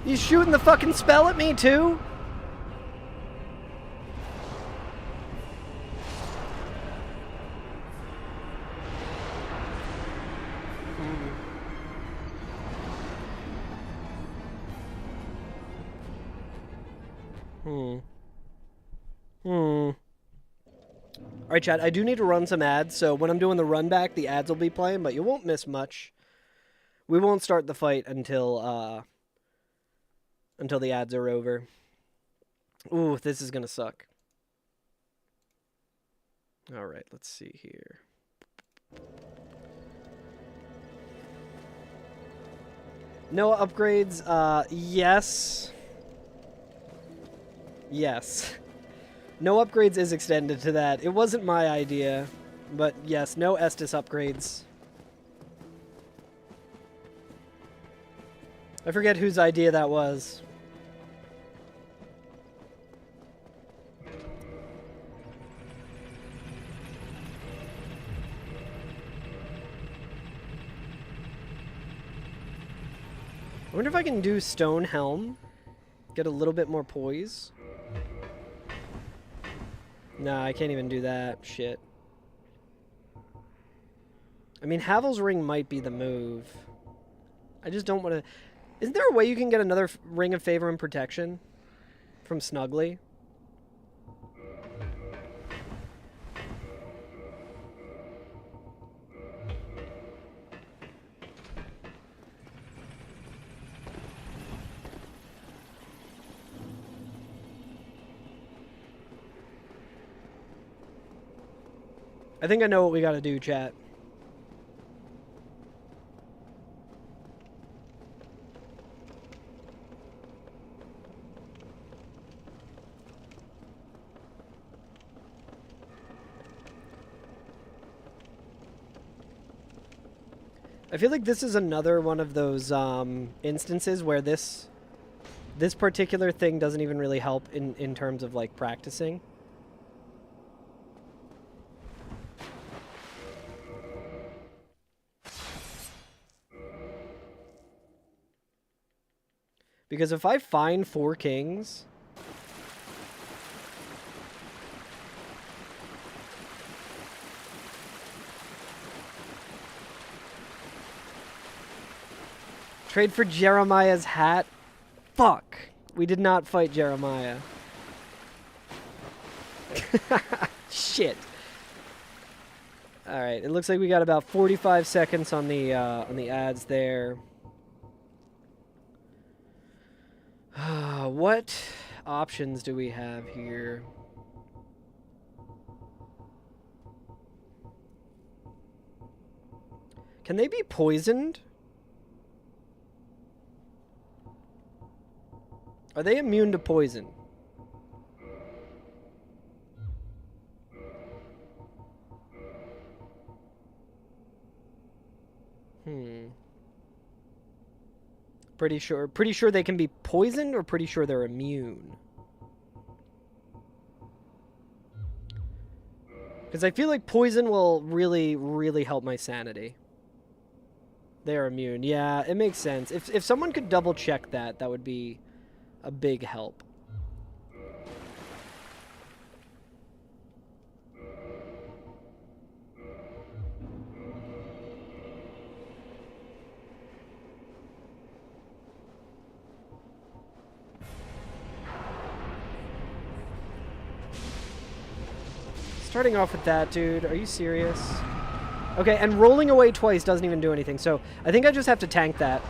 He's shooting the fucking spell at me, too? Alright, chat, I do need to run some ads, so when I'm doing the run back, the ads will be playing, but you won't miss much. We won't start the fight until the ads are over. Ooh, this is gonna suck. Alright, let's see here. No upgrades, yes. Yes. No upgrades is extended to that. It wasn't my idea, but yes, no Estus upgrades. I forget whose idea that was. I wonder if I can do Stone Helm. Get a little bit more poise. Nah, I can't even do that. Shit. I mean, Havel's Ring might be the move. I just don't want to... Isn't there a way you can get another Ring of Favor and Protection? From Snuggly? I think I know what we gotta do, chat. I feel like this is another one of those instances where this particular thing doesn't even really help in terms of like practicing. Because if I find 4 kings, trade for Jeremiah's hat. Fuck. We did not fight Jeremiah. Shit. All right. It looks like we got about 45 seconds on the ads there. What options do we have here? Can they be poisoned? Are they immune to poison? Pretty sure they can be poisoned, or pretty sure they're immune? Because I feel like poison will really, really help my sanity. They're immune. Yeah, it makes sense. If someone could double check that, that would be a big help. Starting off with that, dude. Are you serious? Okay, and rolling away twice doesn't even do anything. So I think I just have to tank that.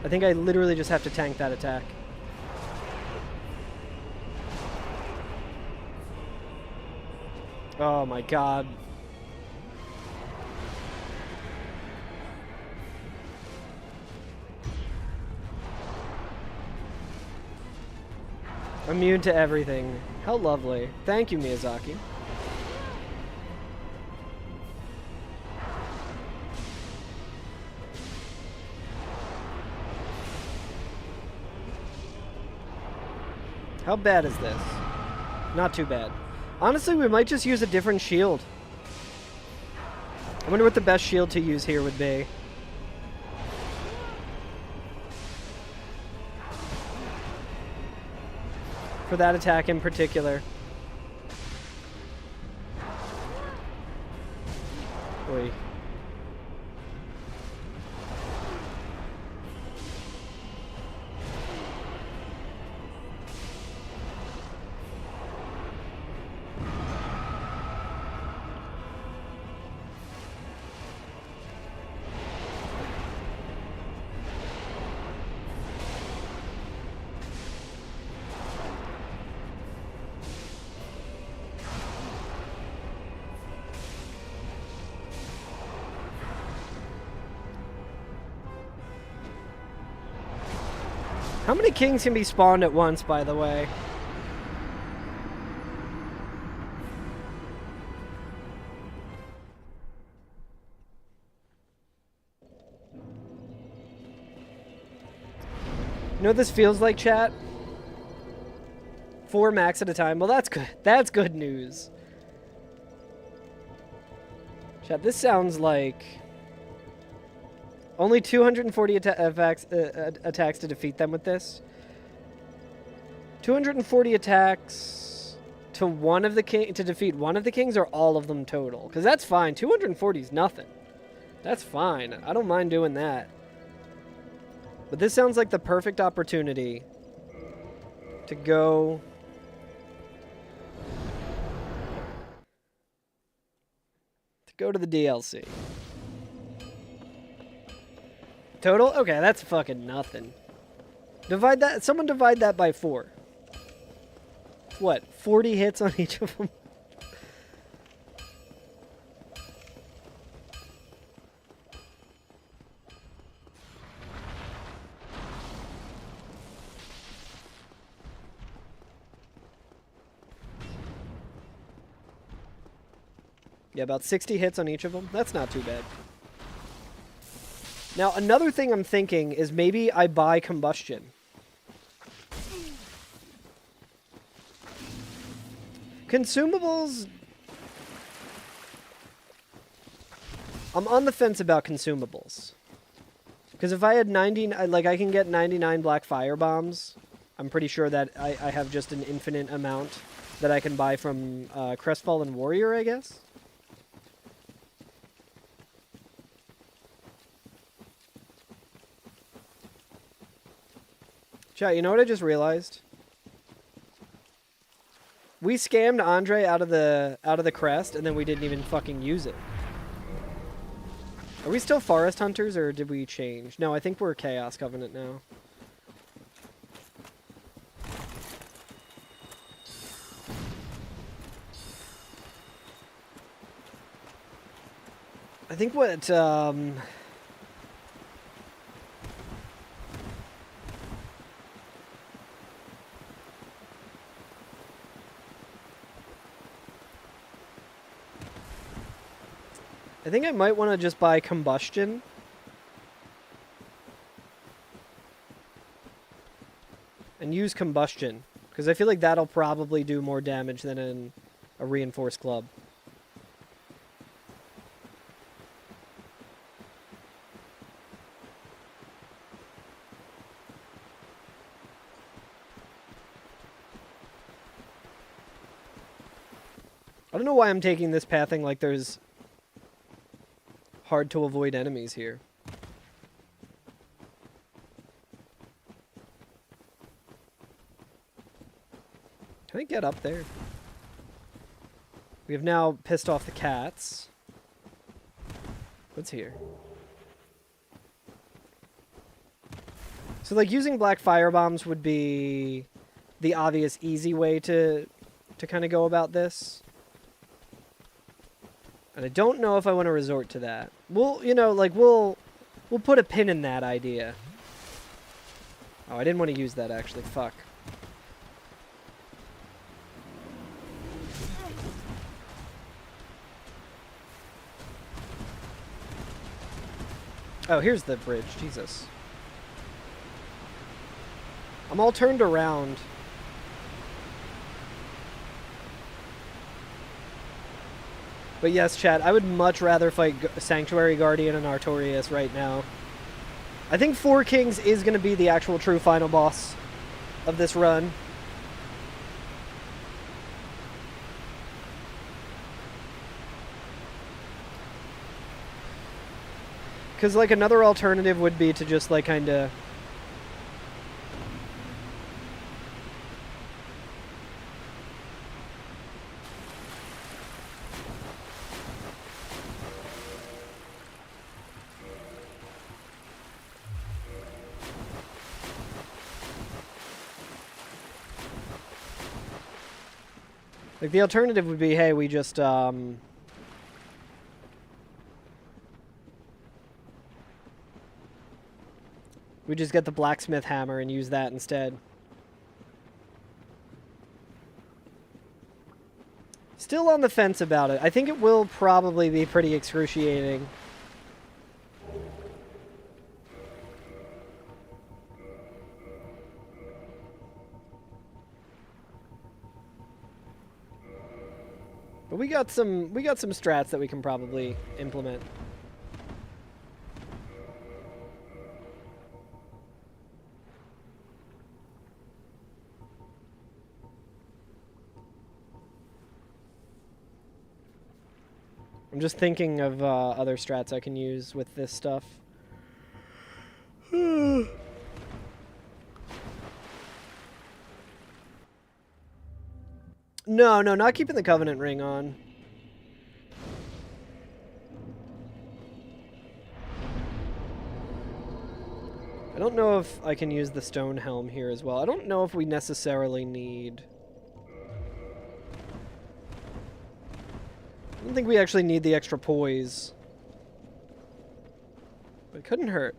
I think I literally just have to tank that attack. Oh my god. Immune to everything. How lovely. Thank you, Miyazaki. How bad is this? Not too bad. Honestly, we might just use a different shield. I wonder what the best shield to use here would be. For that attack in particular. Oy. How many kings can be spawned at once, by the way? You know what this feels like, chat? 4 max at a time. Well, that's good. That's good news. Chat, this sounds like... Only 240 attacks to defeat them with this. 240 attacks to defeat one of the kings, or all of them total? Because that's fine. 240 is nothing. That's fine. I don't mind doing that. But this sounds like the perfect opportunity to go... to the DLC. Total? Okay, that's fucking nothing. Divide that. Someone divide that by 4. What? 40 hits on each of them? Yeah, about 60 hits on each of them. That's not too bad. Now, another thing I'm thinking is maybe I buy combustion. Consumables... I'm on the fence about consumables. Because if I had 90... Like, I can get 99 black fire bombs. I'm pretty sure that I have just an infinite amount that I can buy from Crestfallen Warrior, I guess? Chat, you know what I just realized? We scammed Andre out of the crest, and then we didn't even fucking use it. Are we still Forest Hunters, or did we change? No, I think we're Chaos Covenant now. I think what, I think I might want to just buy combustion. And use combustion. Because I feel like that'll probably do more damage than a reinforced club. I don't know why I'm taking this pathing like there's hard to avoid enemies here. Can I get up there? We have now pissed off the cats. What's here? So, like, using black fire bombs would be the obvious easy way to kind of go about this. And I don't know if I want to resort to that. We'll, you know, like, we'll put a pin in that idea. Oh, I didn't want to use that, actually. Fuck. Oh, here's the bridge. Jesus. I'm all turned around. But yes, chat, I would much rather fight Sanctuary Guardian and Artorias right now. I think Four Kings is going to be the actual true final boss of this run. Because, like, another alternative would be to just, like, kind of... Like, the alternative would be, hey, we just, we just get the blacksmith hammer and use that instead. Still on the fence about it. I think it will probably be pretty excruciating. But we got some strats that we can probably implement. I'm just thinking of other strats I can use with this stuff. No, not keeping the Covenant ring on. I don't know if I can use the stone helm here as well. I don't know if we necessarily need... I don't think we actually need the extra poise. But it couldn't hurt.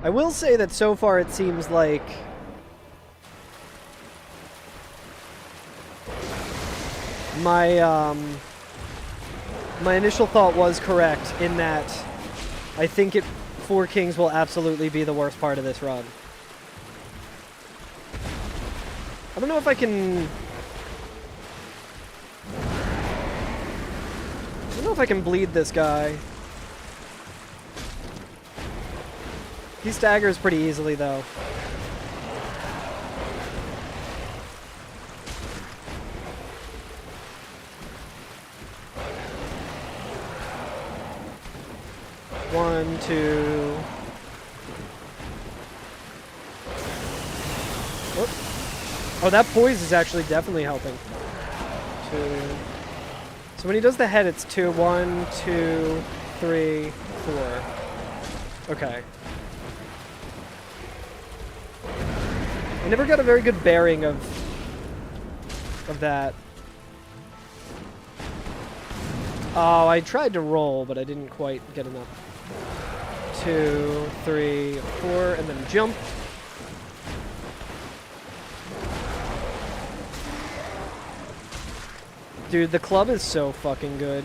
I will say that so far it seems like my initial thought was correct in that I think Four Kings will absolutely be the worst part of this run. I don't know if I can... I don't know if I can bleed this guy. He staggers pretty easily, though. One, two... Whoop. Oh, that poise is actually definitely helping. Two... So when he does the head, it's 2, 1, 2, 3, 4. Okay. I never got a very good bearing of that. Oh, I tried to roll, but I didn't quite get enough. 2, 3, 4, and then jump. Dude, the club is so fucking good.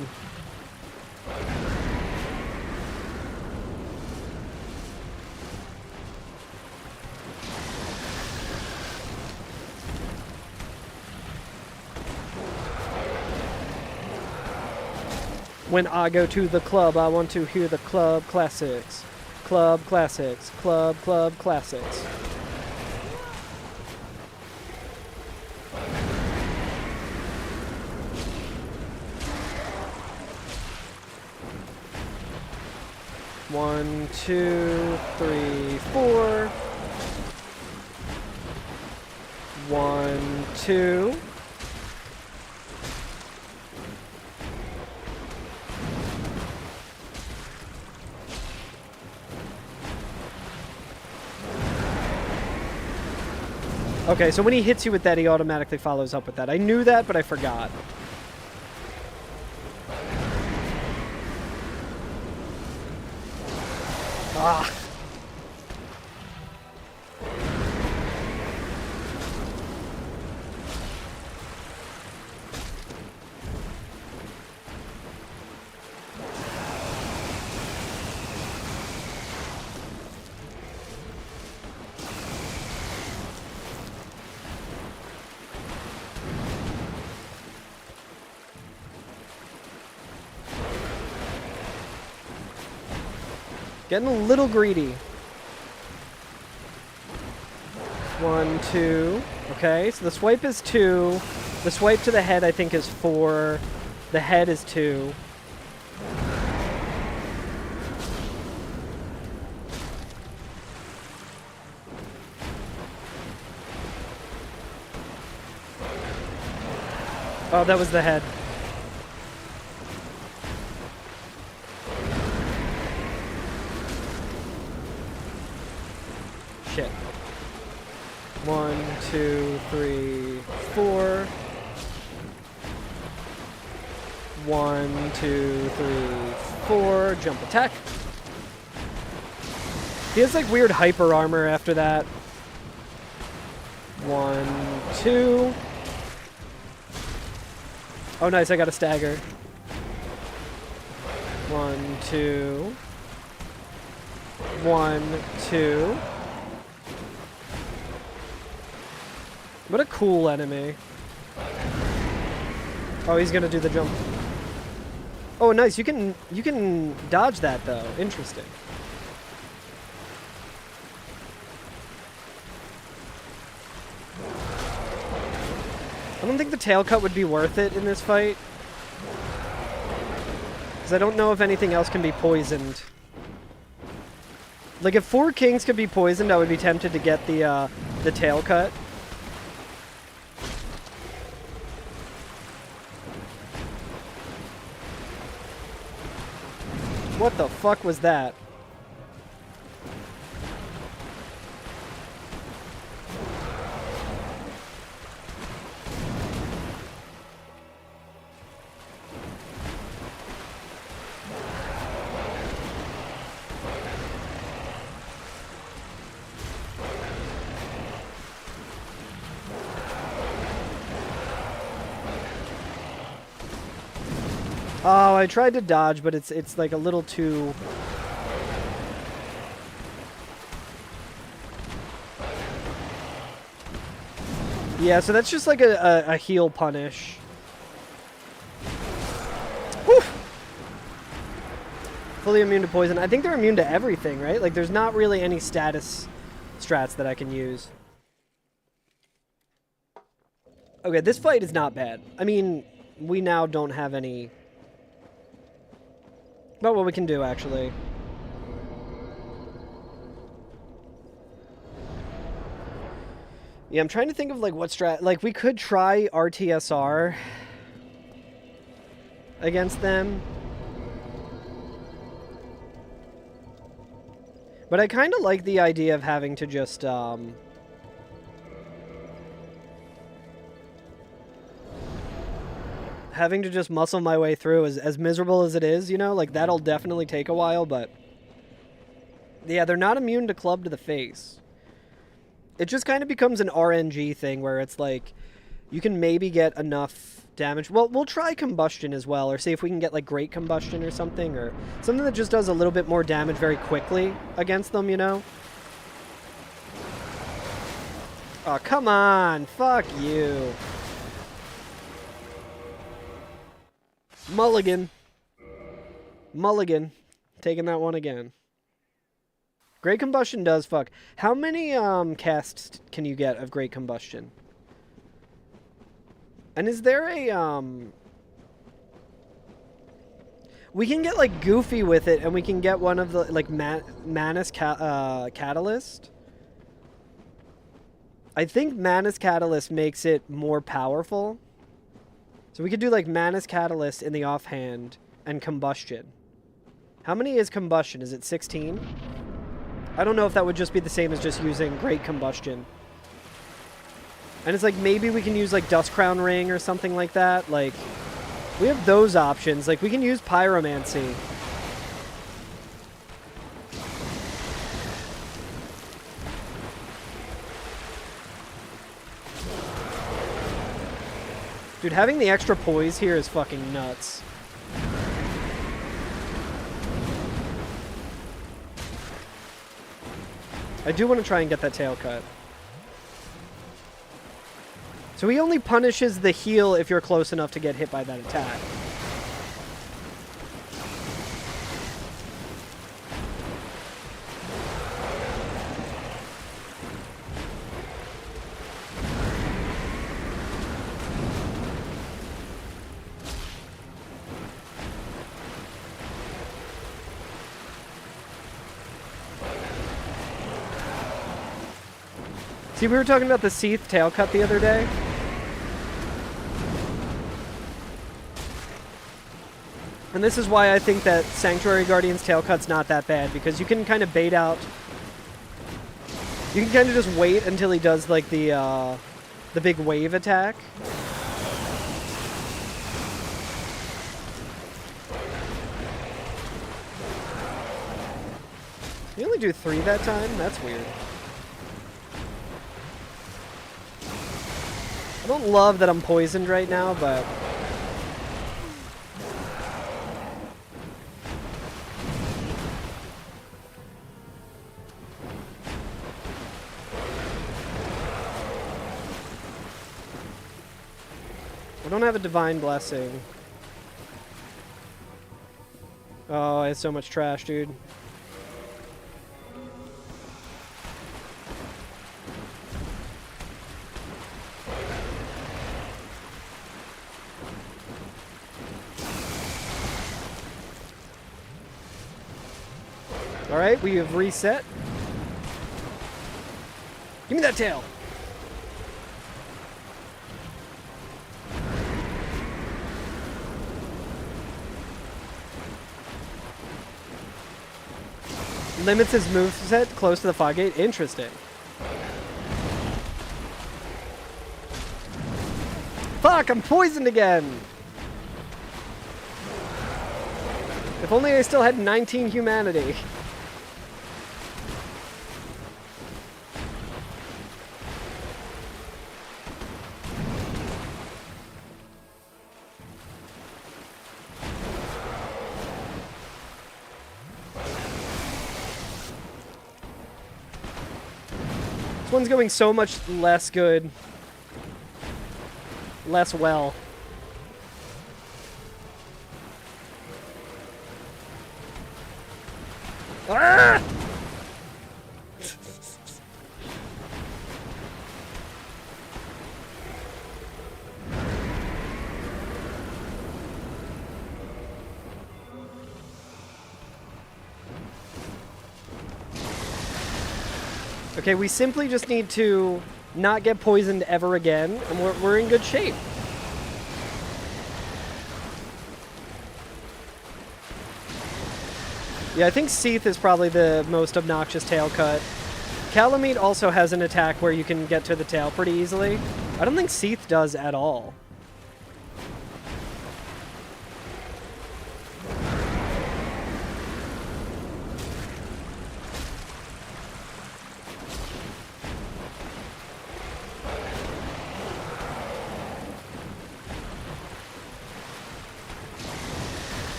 When I go to the club, I want to hear the club classics. Club classics. Club classics. One, two, three, four. 1, 2. Okay, so when he hits you with that, he automatically follows up with that. I knew that, but I forgot. Ah. Getting a little greedy. 1, 2. Okay, so the swipe is 2. The swipe to the head, I think, is 4. The head is 2. Oh, that was the head. Shit. 1, 2, 3, 4. 1, 2, 3, 4. Jump attack. He has like weird hyper armor after that. 1, 2. Oh, nice. I got a stagger. 1, 2. 1, 2. What a cool enemy. Oh, he's gonna do the jump. Oh, nice. You can dodge that though. Interesting. I don't think the tail cut would be worth it in this fight, because I don't know if anything else can be poisoned. Like, if 4 kings could be poisoned, I would be tempted to get the tail cut. What the fuck was that? Oh, I tried to dodge, but it's like a little too... Yeah, so that's just like a heal punish. Woof! Fully immune to poison. I think they're immune to everything, right? Like, there's not really any status strats that I can use. Okay, this fight is not bad. I mean, we now don't have any... About what we can do, actually. Yeah, I'm trying to think of, like, what strat... Like, we could try RTSR against them. But I kind of like the idea of having to just, having to just muscle my way through, as miserable as it is, you know? Like, that'll definitely take a while, but... Yeah, they're not immune to club to the face. It just kind of becomes an RNG thing where it's like, you can maybe get enough damage. Well, we'll try combustion as well, or see if we can get, like, great combustion or something that just does a little bit more damage very quickly against them, you know? Oh, come on! Fuck you! Mulligan. Mulligan. Taking that one again. Great combustion does fuck. How many casts can you get of great combustion? And is there a we can get like goofy with it, and we can get one of the like Manus Catalyst. I think Manus Catalyst makes it more powerful. So we could do like Manus Catalyst in the offhand and combustion. How many is combustion? Is it 16? I don't know if that would just be the same as just using great combustion. And it's like maybe we can use like Dust Crown Ring or something like that. Like, we have those options. Like, we can use Pyromancy. Dude, having the extra poise here is fucking nuts. I do want to try and get that tail cut. So he only punishes the heal if you're close enough to get hit by that attack. See, we were talking about the Seath tail cut the other day. And this is why I think that Sanctuary Guardian's tail cut's not that bad, because you can kind of bait out. You can kind of just wait until he does like the big wave attack. You only do 3 that time? That's weird. I don't love that I'm poisoned right now, but... I don't have a Divine Blessing. Oh, I have so much trash, dude. Alright, we have reset. Give me that tail! Limits his moveset close to the Foggate? Interesting. Fuck, I'm poisoned again! If only I still had 19 humanity. one's going so much less good. Less well. Ah! Okay, we simply just need to not get poisoned ever again, and we're in good shape. Yeah, I think Seath is probably the most obnoxious tail cut. Calamite also has an attack where you can get to the tail pretty easily. I don't think Seath does at all.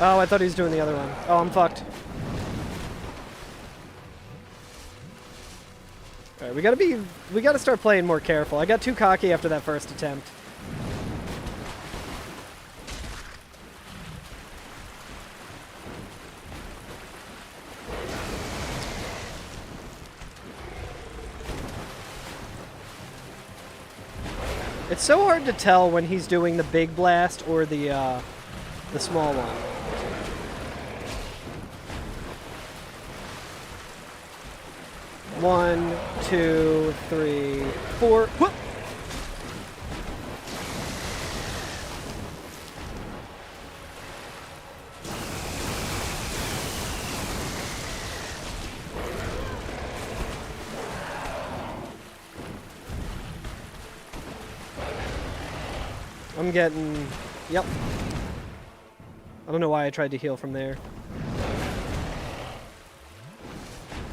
Oh, I thought he was doing the other one. Oh, I'm fucked. Alright, we gotta start playing more careful. I got too cocky after that first attempt. It's so hard to tell when he's doing the big blast or the small one. One, two, three, four. Whoop! I'm getting... Yep. I don't know why I tried to heal from there.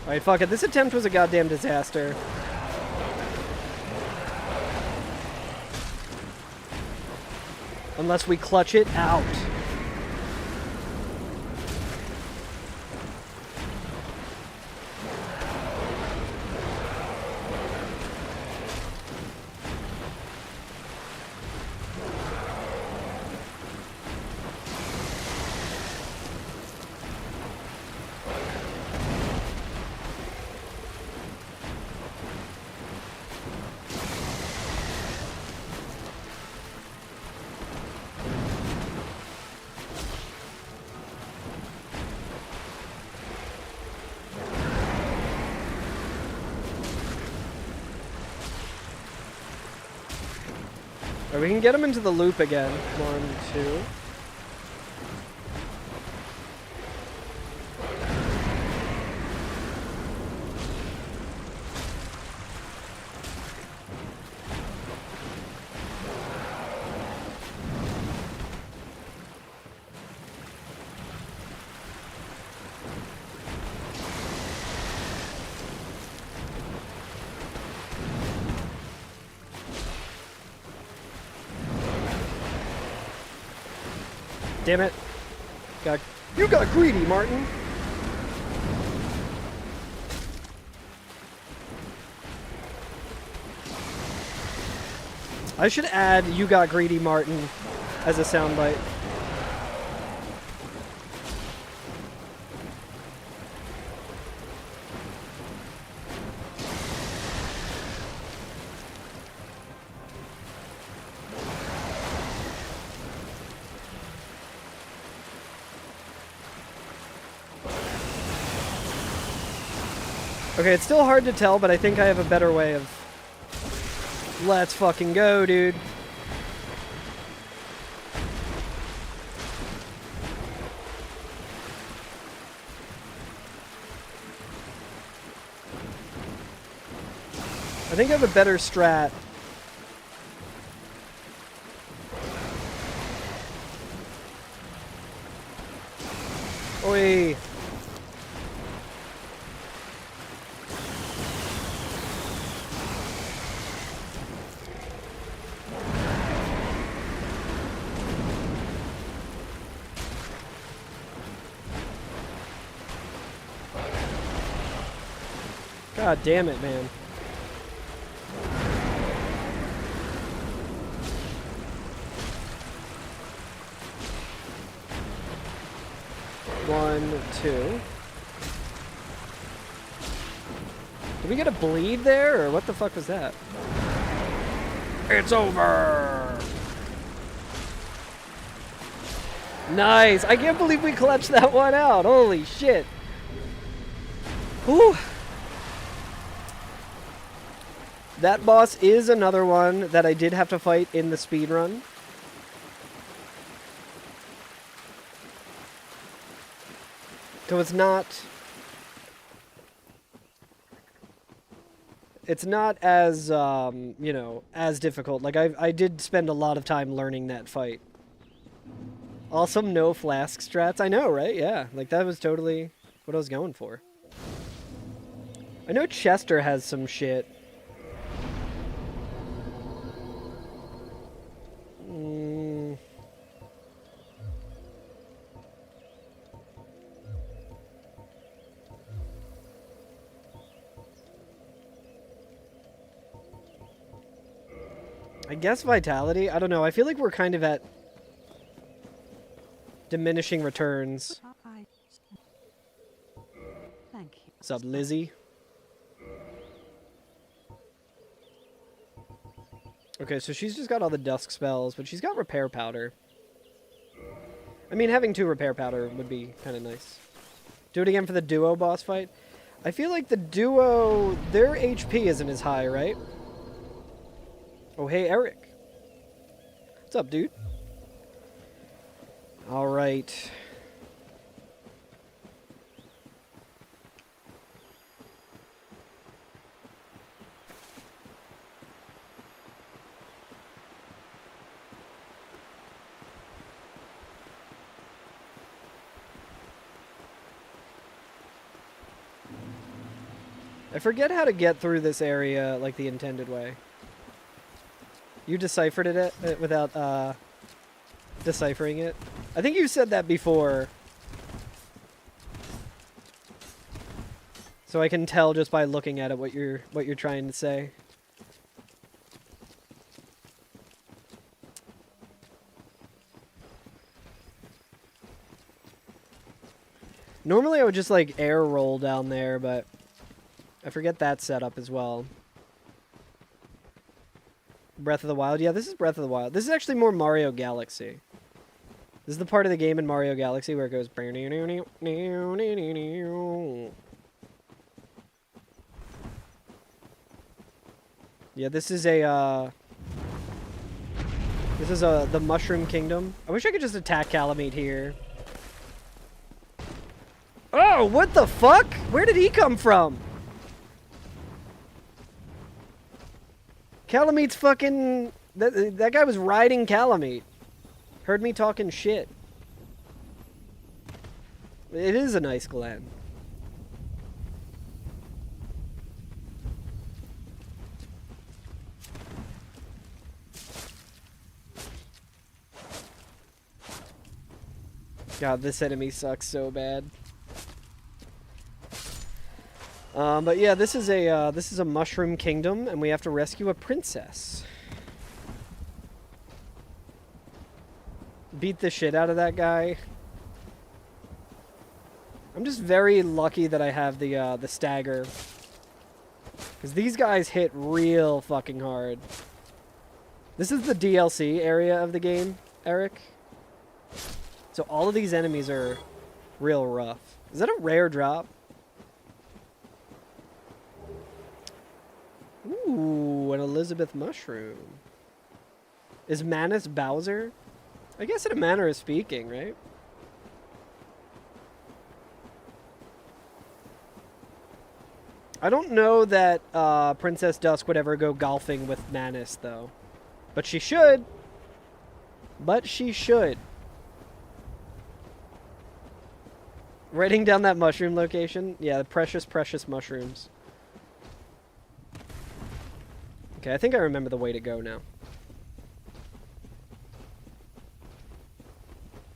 Alright, fuck it. This attempt was a goddamn disaster. Unless we clutch it out. Right, we can get him into the loop again. 1, 2. Damn it. You got greedy, Martin. I should add "You got greedy, Martin" as a soundbite. Okay, it's still hard to tell, but I think I have a better way of... Let's fucking go, dude. I think I have a better strat. Oi. God damn it, man. One, two. Did we get a bleed there, or what the fuck was that? It's over! Nice! I can't believe we clutched that one out! Holy shit! Whew! That boss is another one that I did have to fight in the speedrun. So it's not as, you know, as difficult. Like, I did spend a lot of time learning that fight. Also, no flask strats. I know, right? Yeah, like, that was totally what I was going for. I know Chester has some shit. I guess vitality? I don't know. I feel like we're kind of at diminishing returns. Thank you. What's up, Lizzie? Okay, so she's just got all the dusk spells, but she's got repair powder. I mean, having 2 repair powder would be kind of nice. Do it again for the duo boss fight. I feel like the duo, their HP isn't as high, right? Oh, hey, Eric. What's up, dude? All right. I forget how to get through this area like the intended way. You deciphered it without deciphering it. I think you said that before. So I can tell just by looking at it what you're trying to say. Normally I would just like air roll down there, but I forget that setup as well. Breath of the Wild? Yeah, this is Breath of the Wild. This is actually more Mario Galaxy. This is the part of the game in Mario Galaxy where it goes... Yeah, this is a, the Mushroom Kingdom. I wish I could just attack Calamite here. Oh, what the fuck? Where did he come from? Calamite's fucking... That guy was riding Calamite. Heard me talking shit. It is a nice glen. God, this enemy sucks so bad. But yeah, this is a Mushroom Kingdom, and we have to rescue a princess. Beat the shit out of that guy. I'm just very lucky that I have the stagger, because these guys hit real fucking hard. This is the DLC area of the game, Eric. So all of these enemies are real rough. Is that a rare drop? Ooh, an Elizabeth mushroom. Is Manus Bowser? I guess in a manner of speaking, right? I don't know that Princess Dusk would ever go golfing with Manus, though. But she should. But she should. Writing down that mushroom location? Yeah, the precious, precious mushrooms. Okay, I think I remember the way to go now.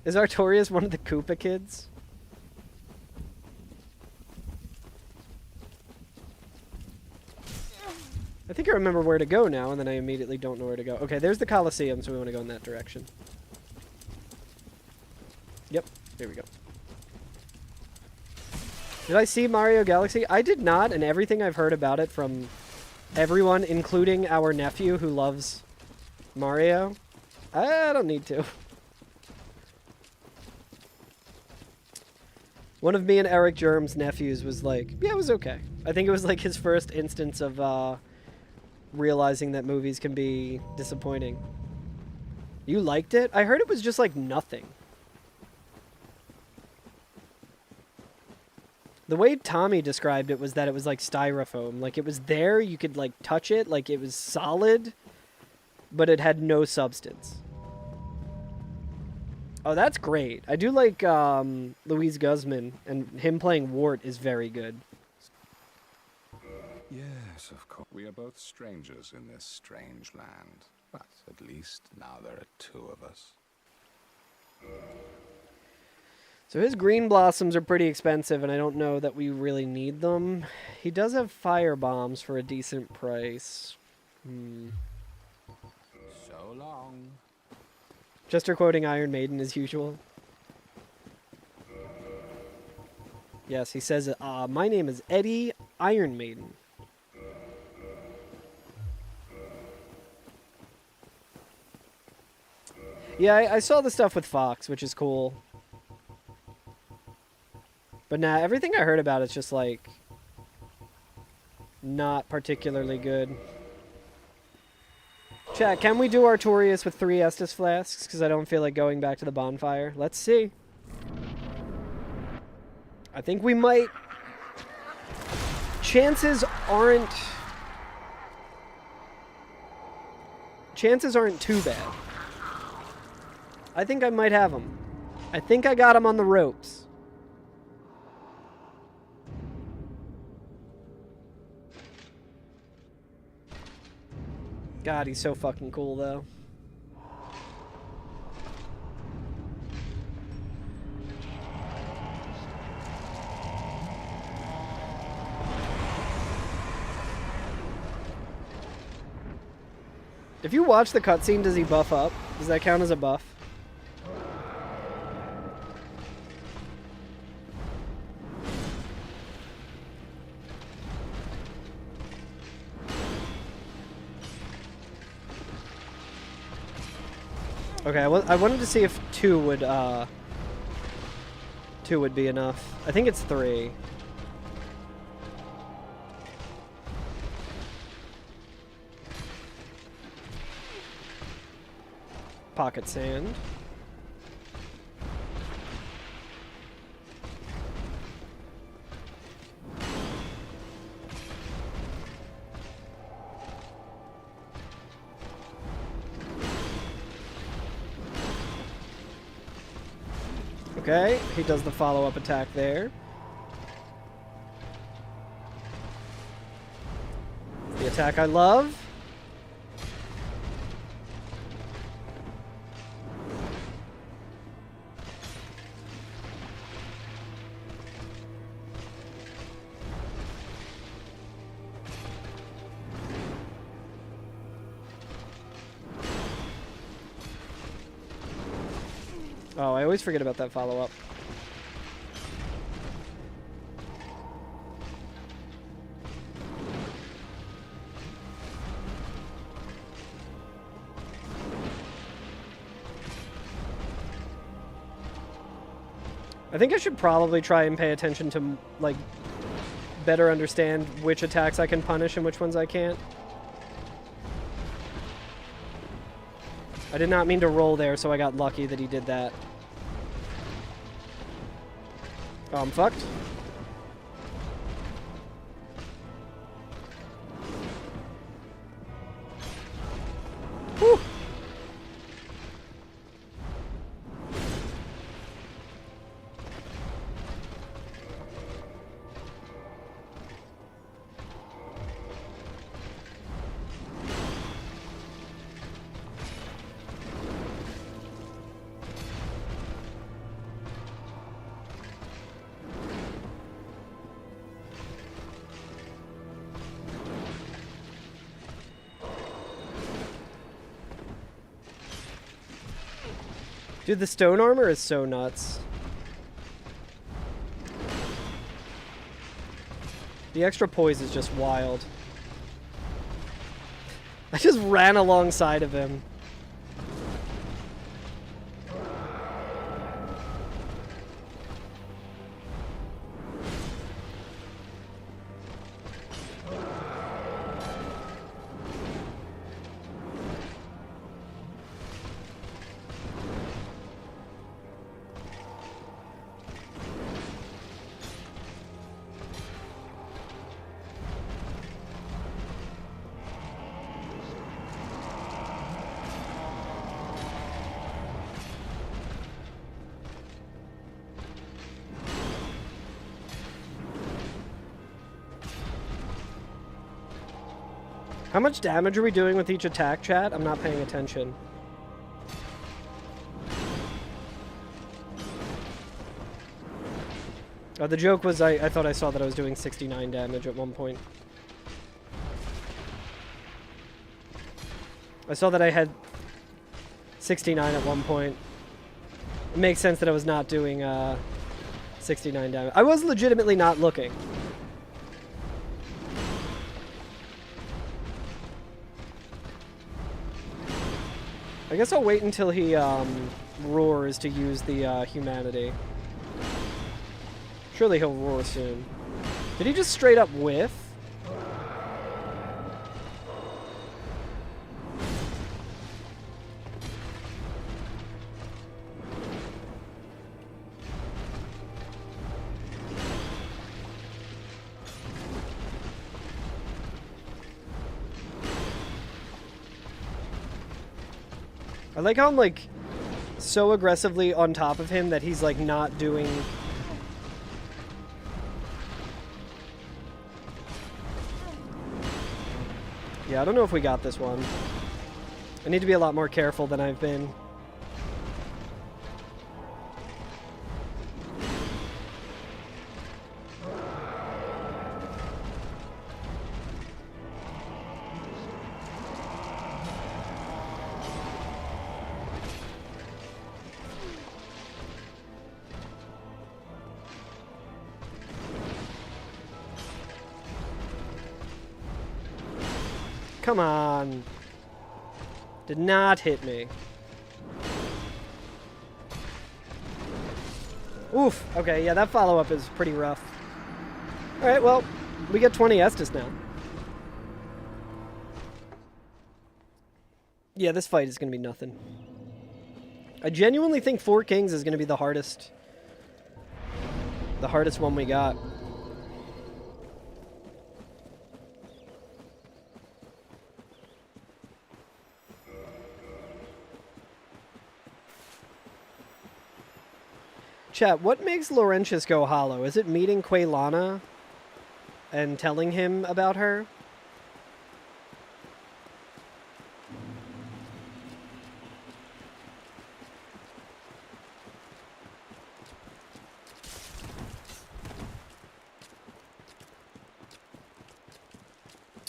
Is Artorias one of the Koopa kids? I think I remember where to go now, and then I immediately don't know where to go. Okay, there's the Coliseum, so we want to go in that direction. Yep, here we go. Did I see Mario Galaxy? I did not, and everything I've heard about it from everyone, including our nephew who loves Mario, I don't need to. One of me and Eric Germ's nephews was like, yeah, it was okay. I think it was like his first instance of realizing that movies can be disappointing. You liked it? I heard it was just like nothing. The way Tommy described it was that it was like styrofoam. Like it was there, you could like touch it, like it was solid, but it had no substance. Oh, that's great. I do like Louise Guzman, and him playing Wart is very good. Yes, of course. We are both strangers in this strange land, but at least now there are two of us. So his green blossoms are pretty expensive, and I don't know that we really need them. He does have fire bombs for a decent price. So long. Jester quoting Iron Maiden as usual. Yes, he says, my name is Eddie Iron Maiden. Yeah, I saw the stuff with Fox, which is cool. But nah, everything I heard about it's just like not particularly good. Chat, can we do Artorias with 3 Estus flasks? Because I don't feel like going back to the bonfire. Let's see. I think we might. Chances aren't too bad. I think I might have him. I think I got him on the ropes. God, he's so fucking cool, though. If you watch the cutscene, does he buff up? Does that count as a buff? Okay, I wanted to see if 2 would be enough. I think it's 3. Pocket sand. Okay, he does the follow-up attack there. The attack I love. Oh, I always forget about that follow-up. I think I should probably try and pay attention to, like, better understand which attacks I can punish and which ones I can't. I did not mean to roll there, so I got lucky that he did that. Oh, I'm fucked. Whew. Dude, the stone armor is so nuts. The extra poise is just wild. I just ran alongside of him. How much damage are we doing with each attack, chat? I'm not paying attention. Oh, the joke was I thought I saw that I was doing 69 damage at one point. I saw that I had 69 at one point. It makes sense that I was not doing 69 damage. I was legitimately not looking. I guess I'll wait until he roars to use the humanity. Surely he'll roar soon. Did he just straight up whiff? I like how I'm like so aggressively on top of him that he's like not doing. Yeah, I don't know if we got this one. I need to be a lot more careful than I've been. Come on. Did not hit me. Oof. Okay, yeah, that follow-up is pretty rough. Alright, well, we get 20 Estus now. Yeah, this fight is going to be nothing. I genuinely think Four Kings is going to be the hardest one we got. Chat, what makes Laurentius go hollow? Is it meeting Quaylana and telling him about her?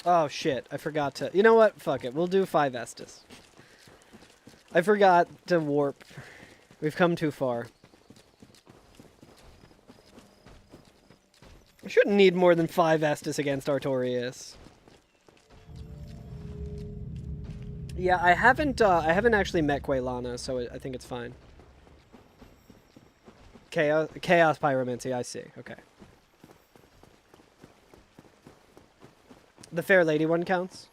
Oh shit, I forgot to... You know what? Fuck it, we'll do 5 Estus. I forgot to warp. We've come too far. I shouldn't need more than 5 Estus against Artorias. Yeah, I haven't actually met Quaylana, so I think it's fine. Chaos Pyromancy, I see. Okay. The Fair Lady one counts?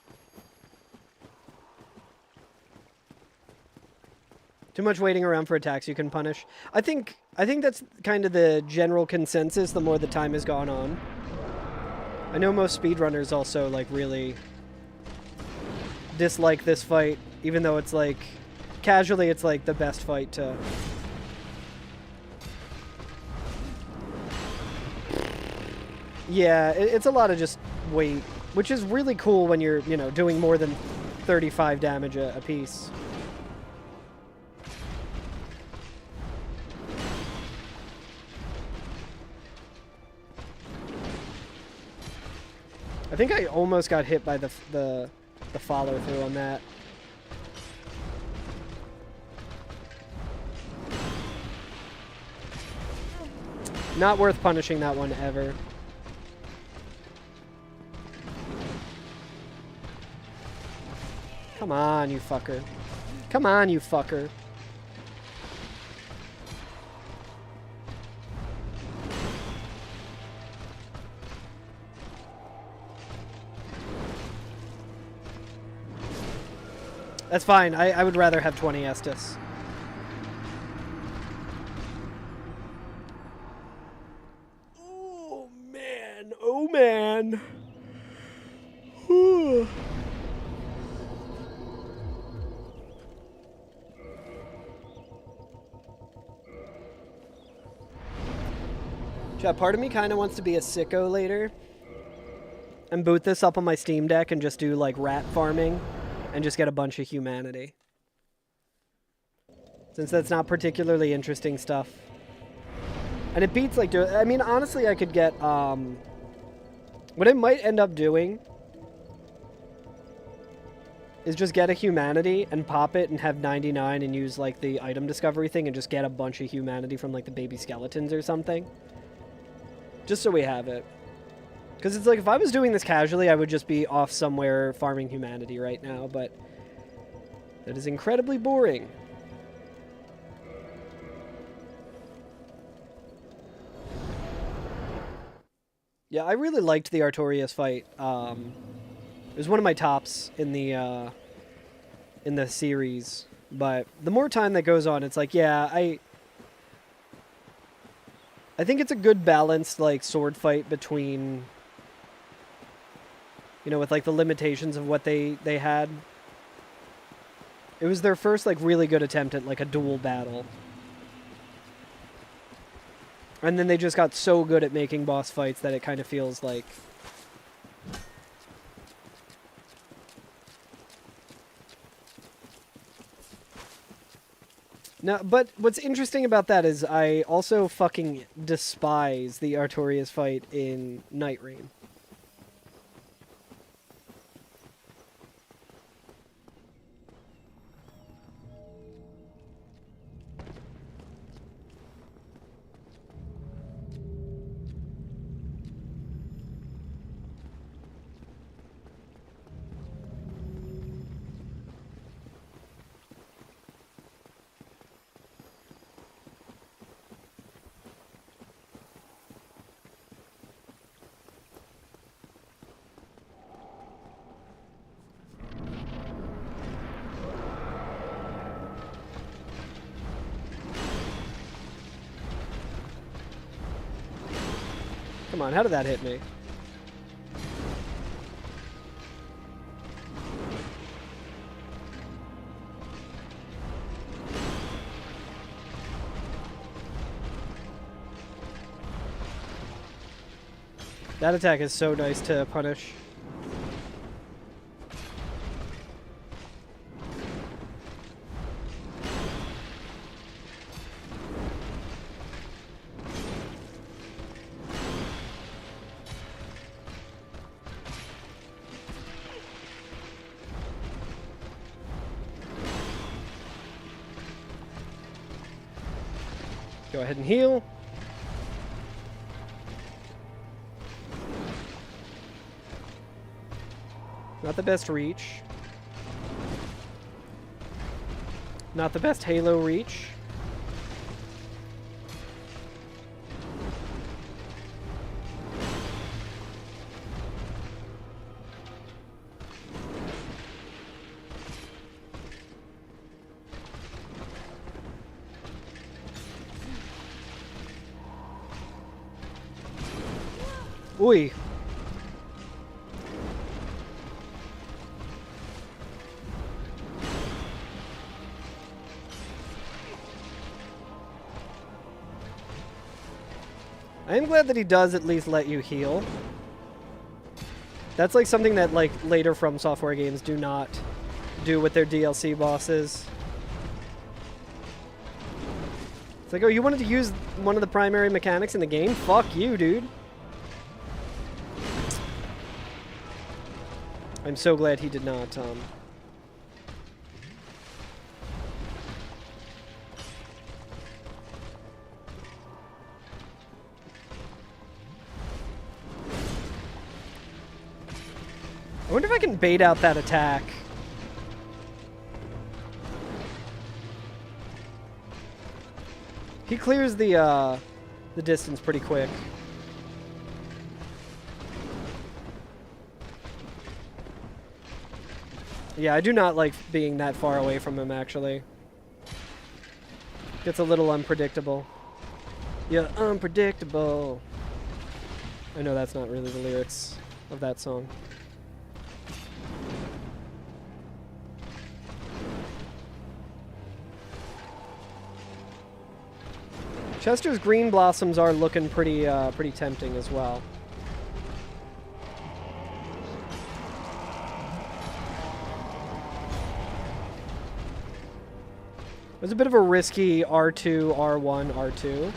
Too much waiting around for attacks you can punish. I think that's kind of the general consensus the more the time has gone on. I know most speedrunners also like really dislike this fight, even though it's like casually it's like the best fight to... Yeah, it's a lot of just wait, which is really cool when you're, you know, doing more than 35 damage a piece. I think I almost got hit by the follow-through on that. Not worth punishing that one ever. Come on, you fucker. Come on, you fucker. That's fine. I would rather have 20 Estus. Oh, man. Oh, man. Whew. Chat, part of me kind of wants to be a sicko later and boot this up on my Steam Deck and just do, like, rat farming. And just get a bunch of humanity. Since that's not particularly interesting stuff. And it beats, like, I mean, honestly, I could get, what I might end up doing is just get a humanity and pop it and have 99 and use, like, the item discovery thing and just get a bunch of humanity from, like, the baby skeletons or something. Just so we have it. Because it's like, if I was doing this casually, I would just be off somewhere farming humanity right now, but that is incredibly boring. Yeah, I really liked the Artorias fight. It was one of my tops in the series, but the more time that goes on, it's like, yeah, I think it's a good balanced, like, sword fight between... You know, with, like, the limitations of what they had. It was their first, like, really good attempt at, like, a dual battle. And then they just got so good at making boss fights that it kind of feels like... No, but what's interesting about that is I also fucking despise the Artorias fight in Night Rain. Come on, how did that hit me? That attack is so nice to punish. Go ahead and heal. Not the best reach. Not the best Halo reach. Ooh. I am glad that he does at least let you heal. That's like something that like later From Software games do not do with their DLC bosses. It's like, oh, you wanted to use one of the primary mechanics in the game? Fuck you, dude. I'm so glad he did not, I wonder if I can bait out that attack. He clears the distance pretty quick. Yeah, I do not like being that far away from him, actually. Gets a little unpredictable. You're unpredictable. I know that's not really the lyrics of that song. Chester's green blossoms are looking pretty tempting as well. It was a bit of a risky R2, R1, R2.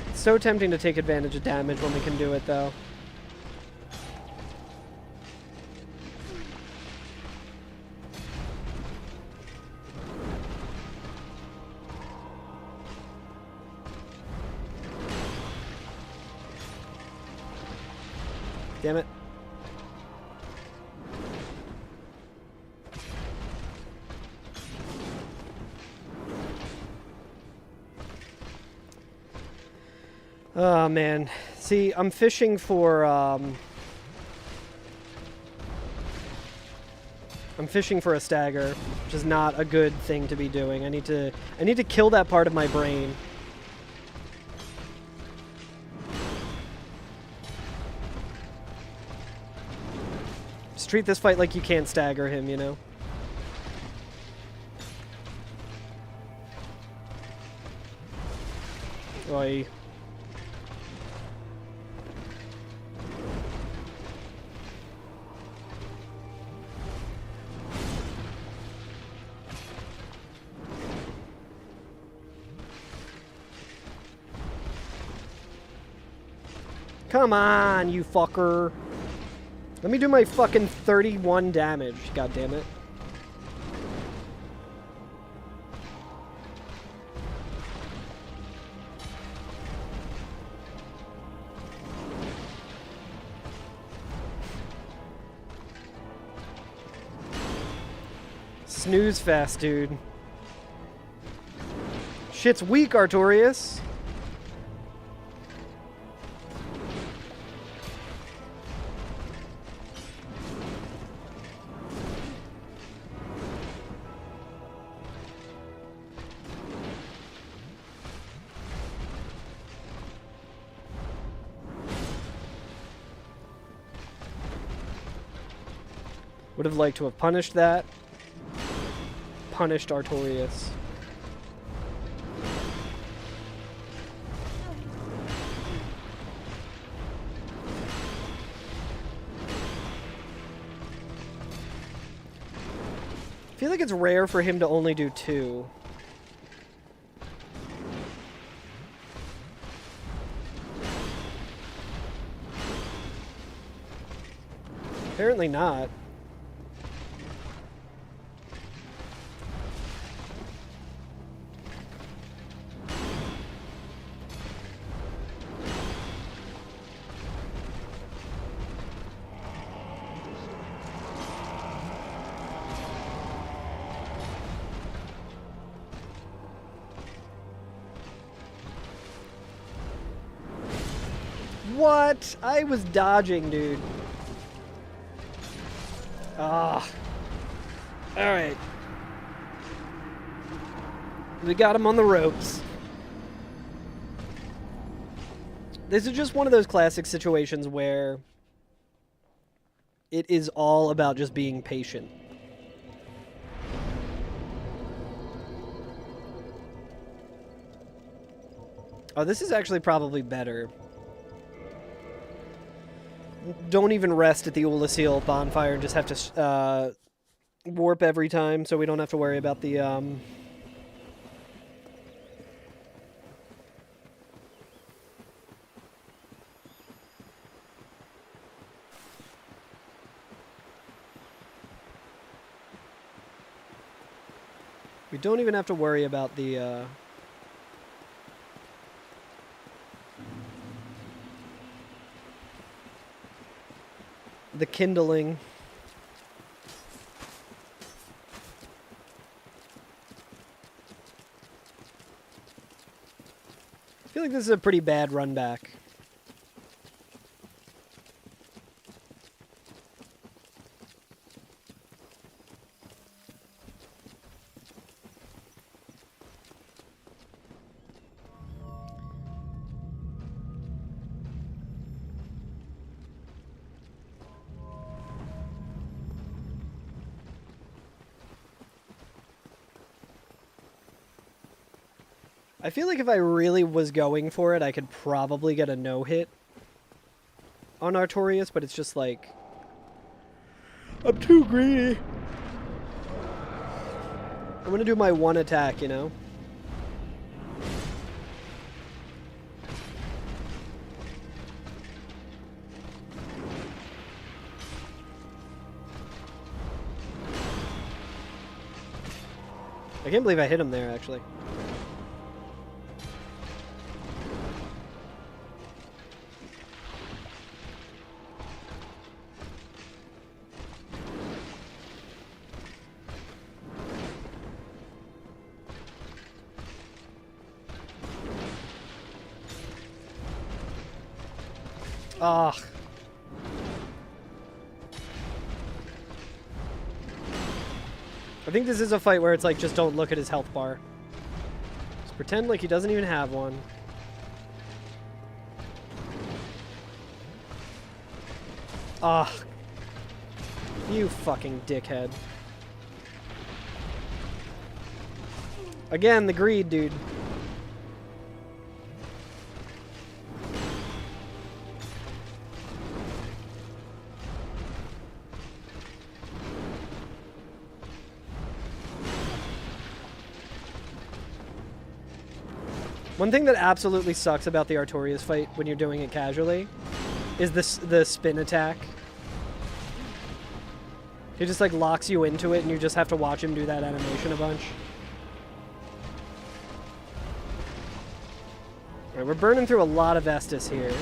It's so tempting to take advantage of damage when we can do it, though. Damn it. Oh, man. See, I'm fishing for, I'm fishing for a stagger, which is not a good thing to be doing. I need to kill that part of my brain. Just treat this fight like you can't stagger him, you know? Oi. Come on, you fucker. Let me do my fucking 31 damage, god damn it. Snooze fast, dude. Shit's weak, Artorias. Would have liked to have punished that. Punished Artorias. I feel like it's rare for him to only do 2. Apparently not. What? I was dodging, dude. Ah. Alright. We got him on the ropes. This is just one of those classic situations where it is all about just being patient. Oh, this is actually probably better. Don't even rest at the Ulasil bonfire and just have to warp every time, so we don't have to worry about the we don't even have to worry about the the kindling. I feel like this is a pretty bad run back. I feel like if I really was going for it, I could probably get a no-hit on Artorias, but it's just like... I'm too greedy. I'm gonna do my one attack, you know? I can't believe I hit him there, actually. Ah. I think this is a fight where it's like, just don't look at his health bar. Just pretend like he doesn't even have one. Ah. You fucking dickhead. Again, the greed, dude. One thing that absolutely sucks about the Artorias fight when you're doing it casually is the spin attack. He just like locks you into it and you just have to watch him do that animation a bunch. Alright, we're burning through a lot of Estus here.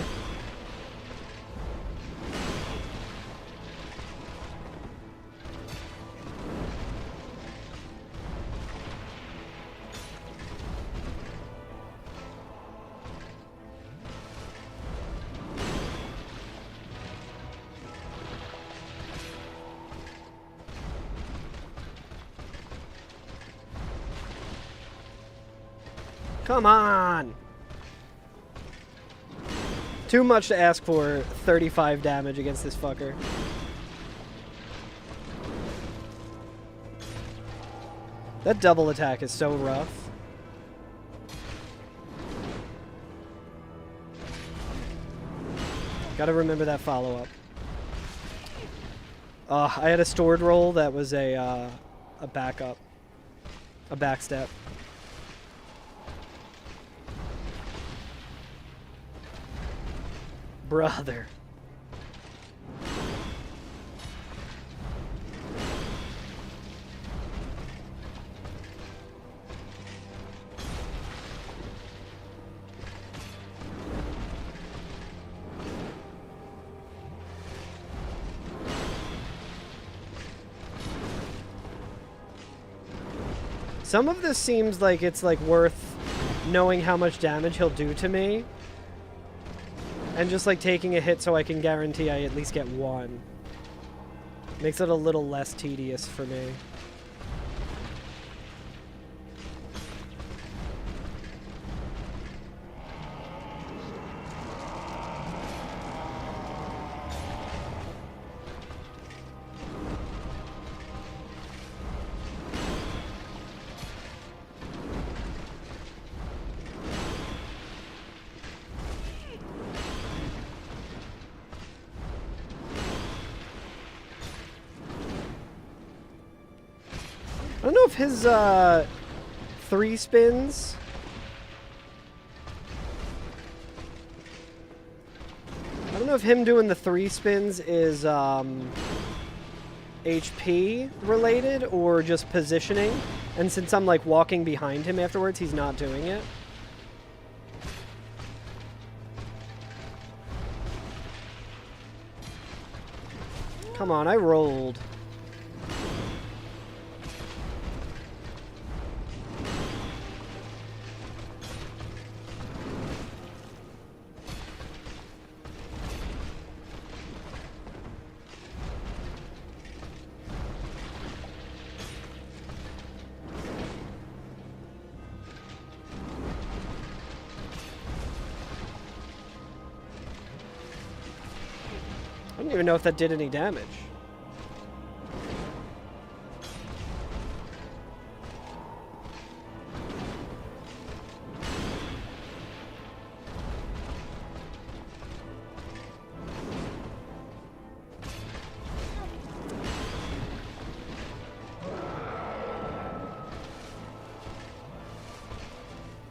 Come on! Too much to ask for 35 damage against this fucker. That double attack is so rough. Gotta remember that follow-up. I had a stored roll that was a backup. A backstep. Brother. Some of this seems like it's like worth knowing how much damage he'll do to me. And just like taking a hit so I can guarantee I at least get one. Makes it a little less tedious for me. I don't know if his 3 spins. I don't know if him doing the 3 spins is HP related or just positioning. And since I'm like walking behind him afterwards, he's not doing it. Come on, I rolled. I don't even know if that did any damage.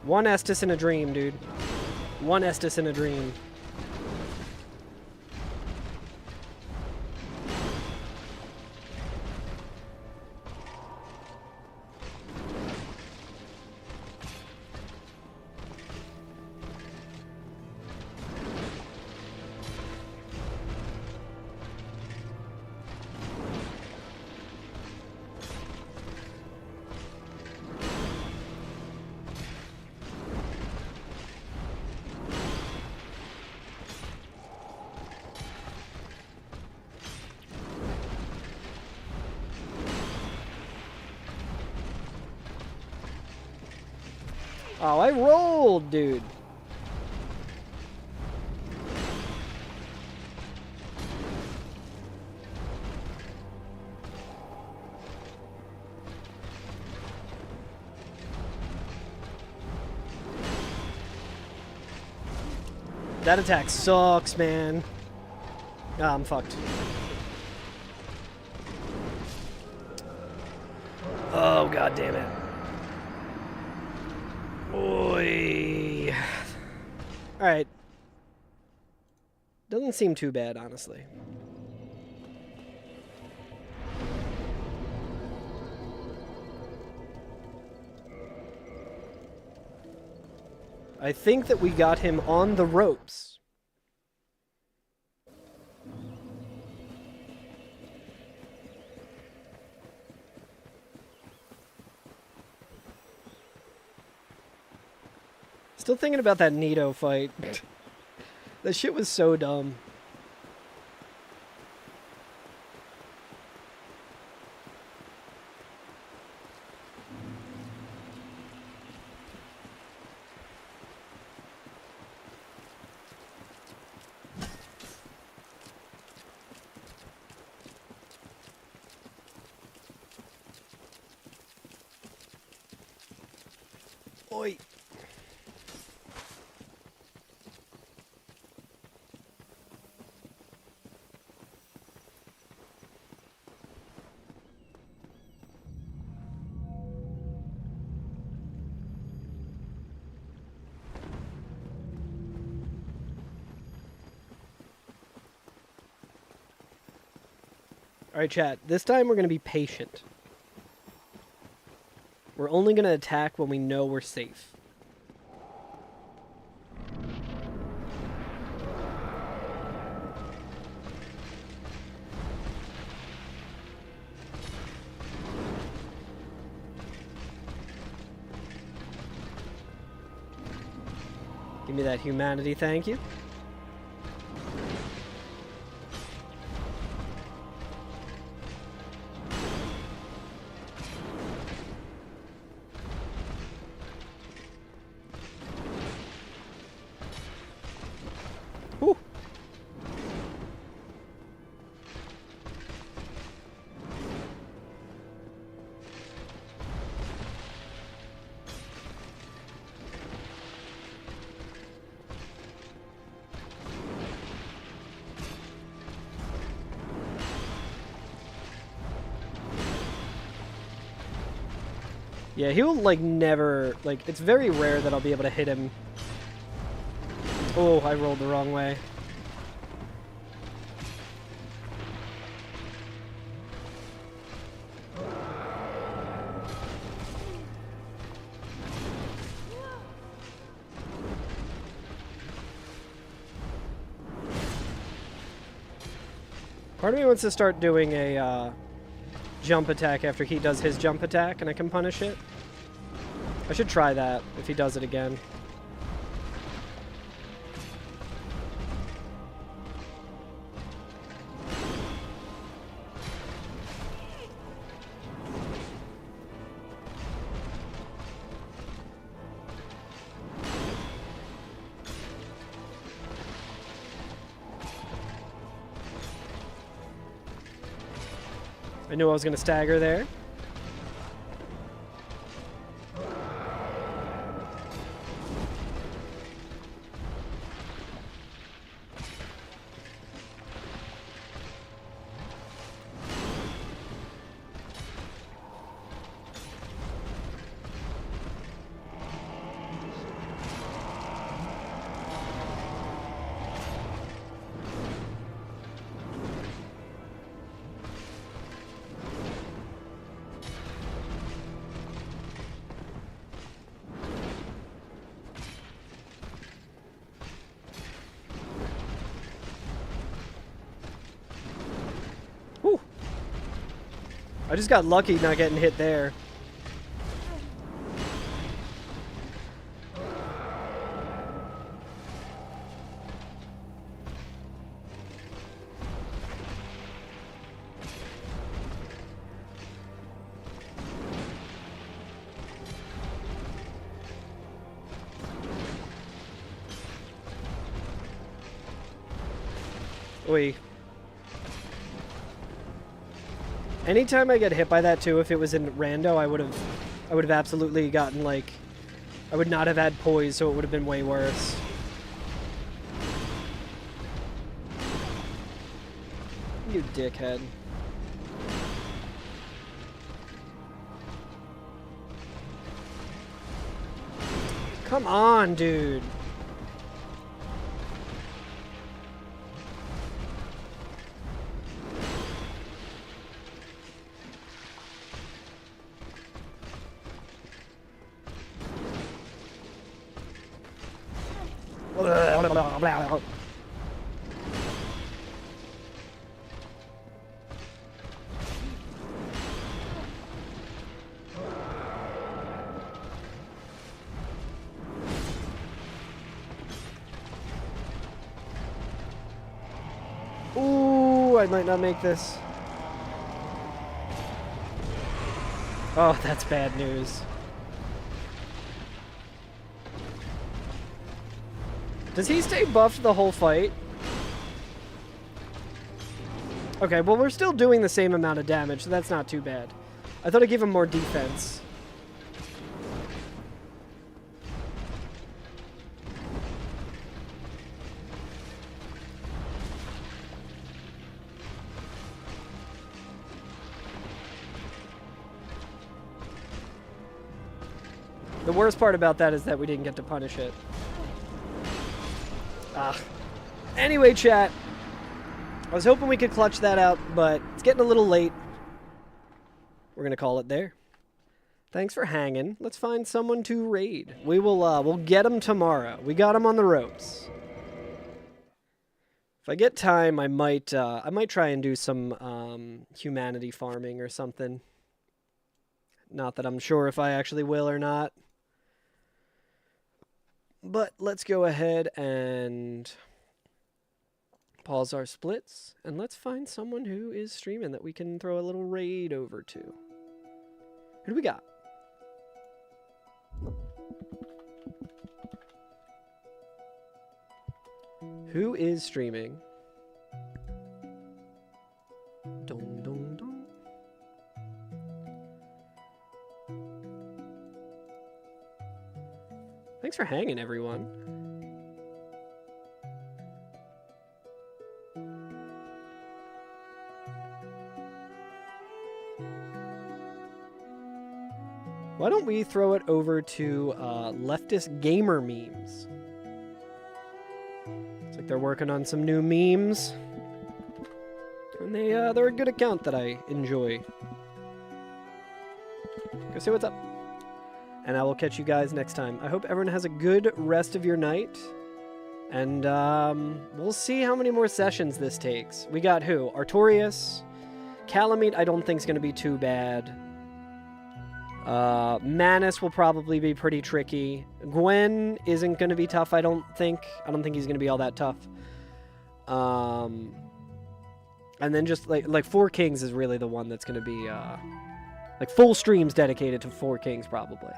One Estus in a dream, dude. One Estus in a dream. Oh, I rolled, dude. That attack sucks, man. Ah, I'm fucked. Oh, god damn it. Oy. Alright. Doesn't seem too bad, honestly. I think that we got him on the ropes. Still thinking about that Nito fight. That shit was so dumb. Oi. Alright, chat. This time we're going to be patient. We're only going to attack when we know we're safe. Give me that humanity, thank you. Whew. Yeah, he'll, like, never... Like, it's very rare that I'll be able to hit him. Oh, I rolled the wrong way. Part of me wants to start doing a jump attack after he does his jump attack, and I can punish it. I should try that if he does it again. I knew I was going to stagger there. Whew. I just got lucky not getting hit there. Oi. Anytime I get hit by that too, if it was in rando, I would have absolutely gotten like, I would not have had poise, so it would have been way worse. You dickhead. Come on, dude. Ooh, I might not make this. Oh, that's bad news. Does he stay buffed the whole fight? Okay, well, we're still doing the same amount of damage, so that's not too bad. I thought I'd give him more defense. The worst part about that is that we didn't get to punish it. Anyway, chat. I was hoping we could clutch that out, but it's getting a little late. We're gonna call it there. Thanks for hanging. Let's find someone to raid. We'll get him tomorrow. We got him on the ropes. If I get time, I might try and do some humanity farming or something. Not that I'm sure if I actually will or not. But let's go ahead and pause our splits, and let's find someone who is streaming that we can throw a little raid over to. Who do we got? Who is streaming? Dong, dong, dong. Thanks for hanging, everyone. Why don't we throw it over to leftist gamer memes? It's like they're working on some new memes. And they're a good account that I enjoy. Go see what's up. And I will catch you guys next time. I hope everyone has a good rest of your night. And we'll see how many more sessions this takes. We got who? Artorias. Calamite I don't think is going to be too bad. Manus will probably be pretty tricky. Gwen isn't going to be tough, I don't think. I don't think he's going to be all that tough. And then just like Four Kings is really the one that's going to be like full streams dedicated to Four Kings probably.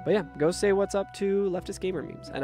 But yeah, go say what's up to Leftist Gamer Memes. And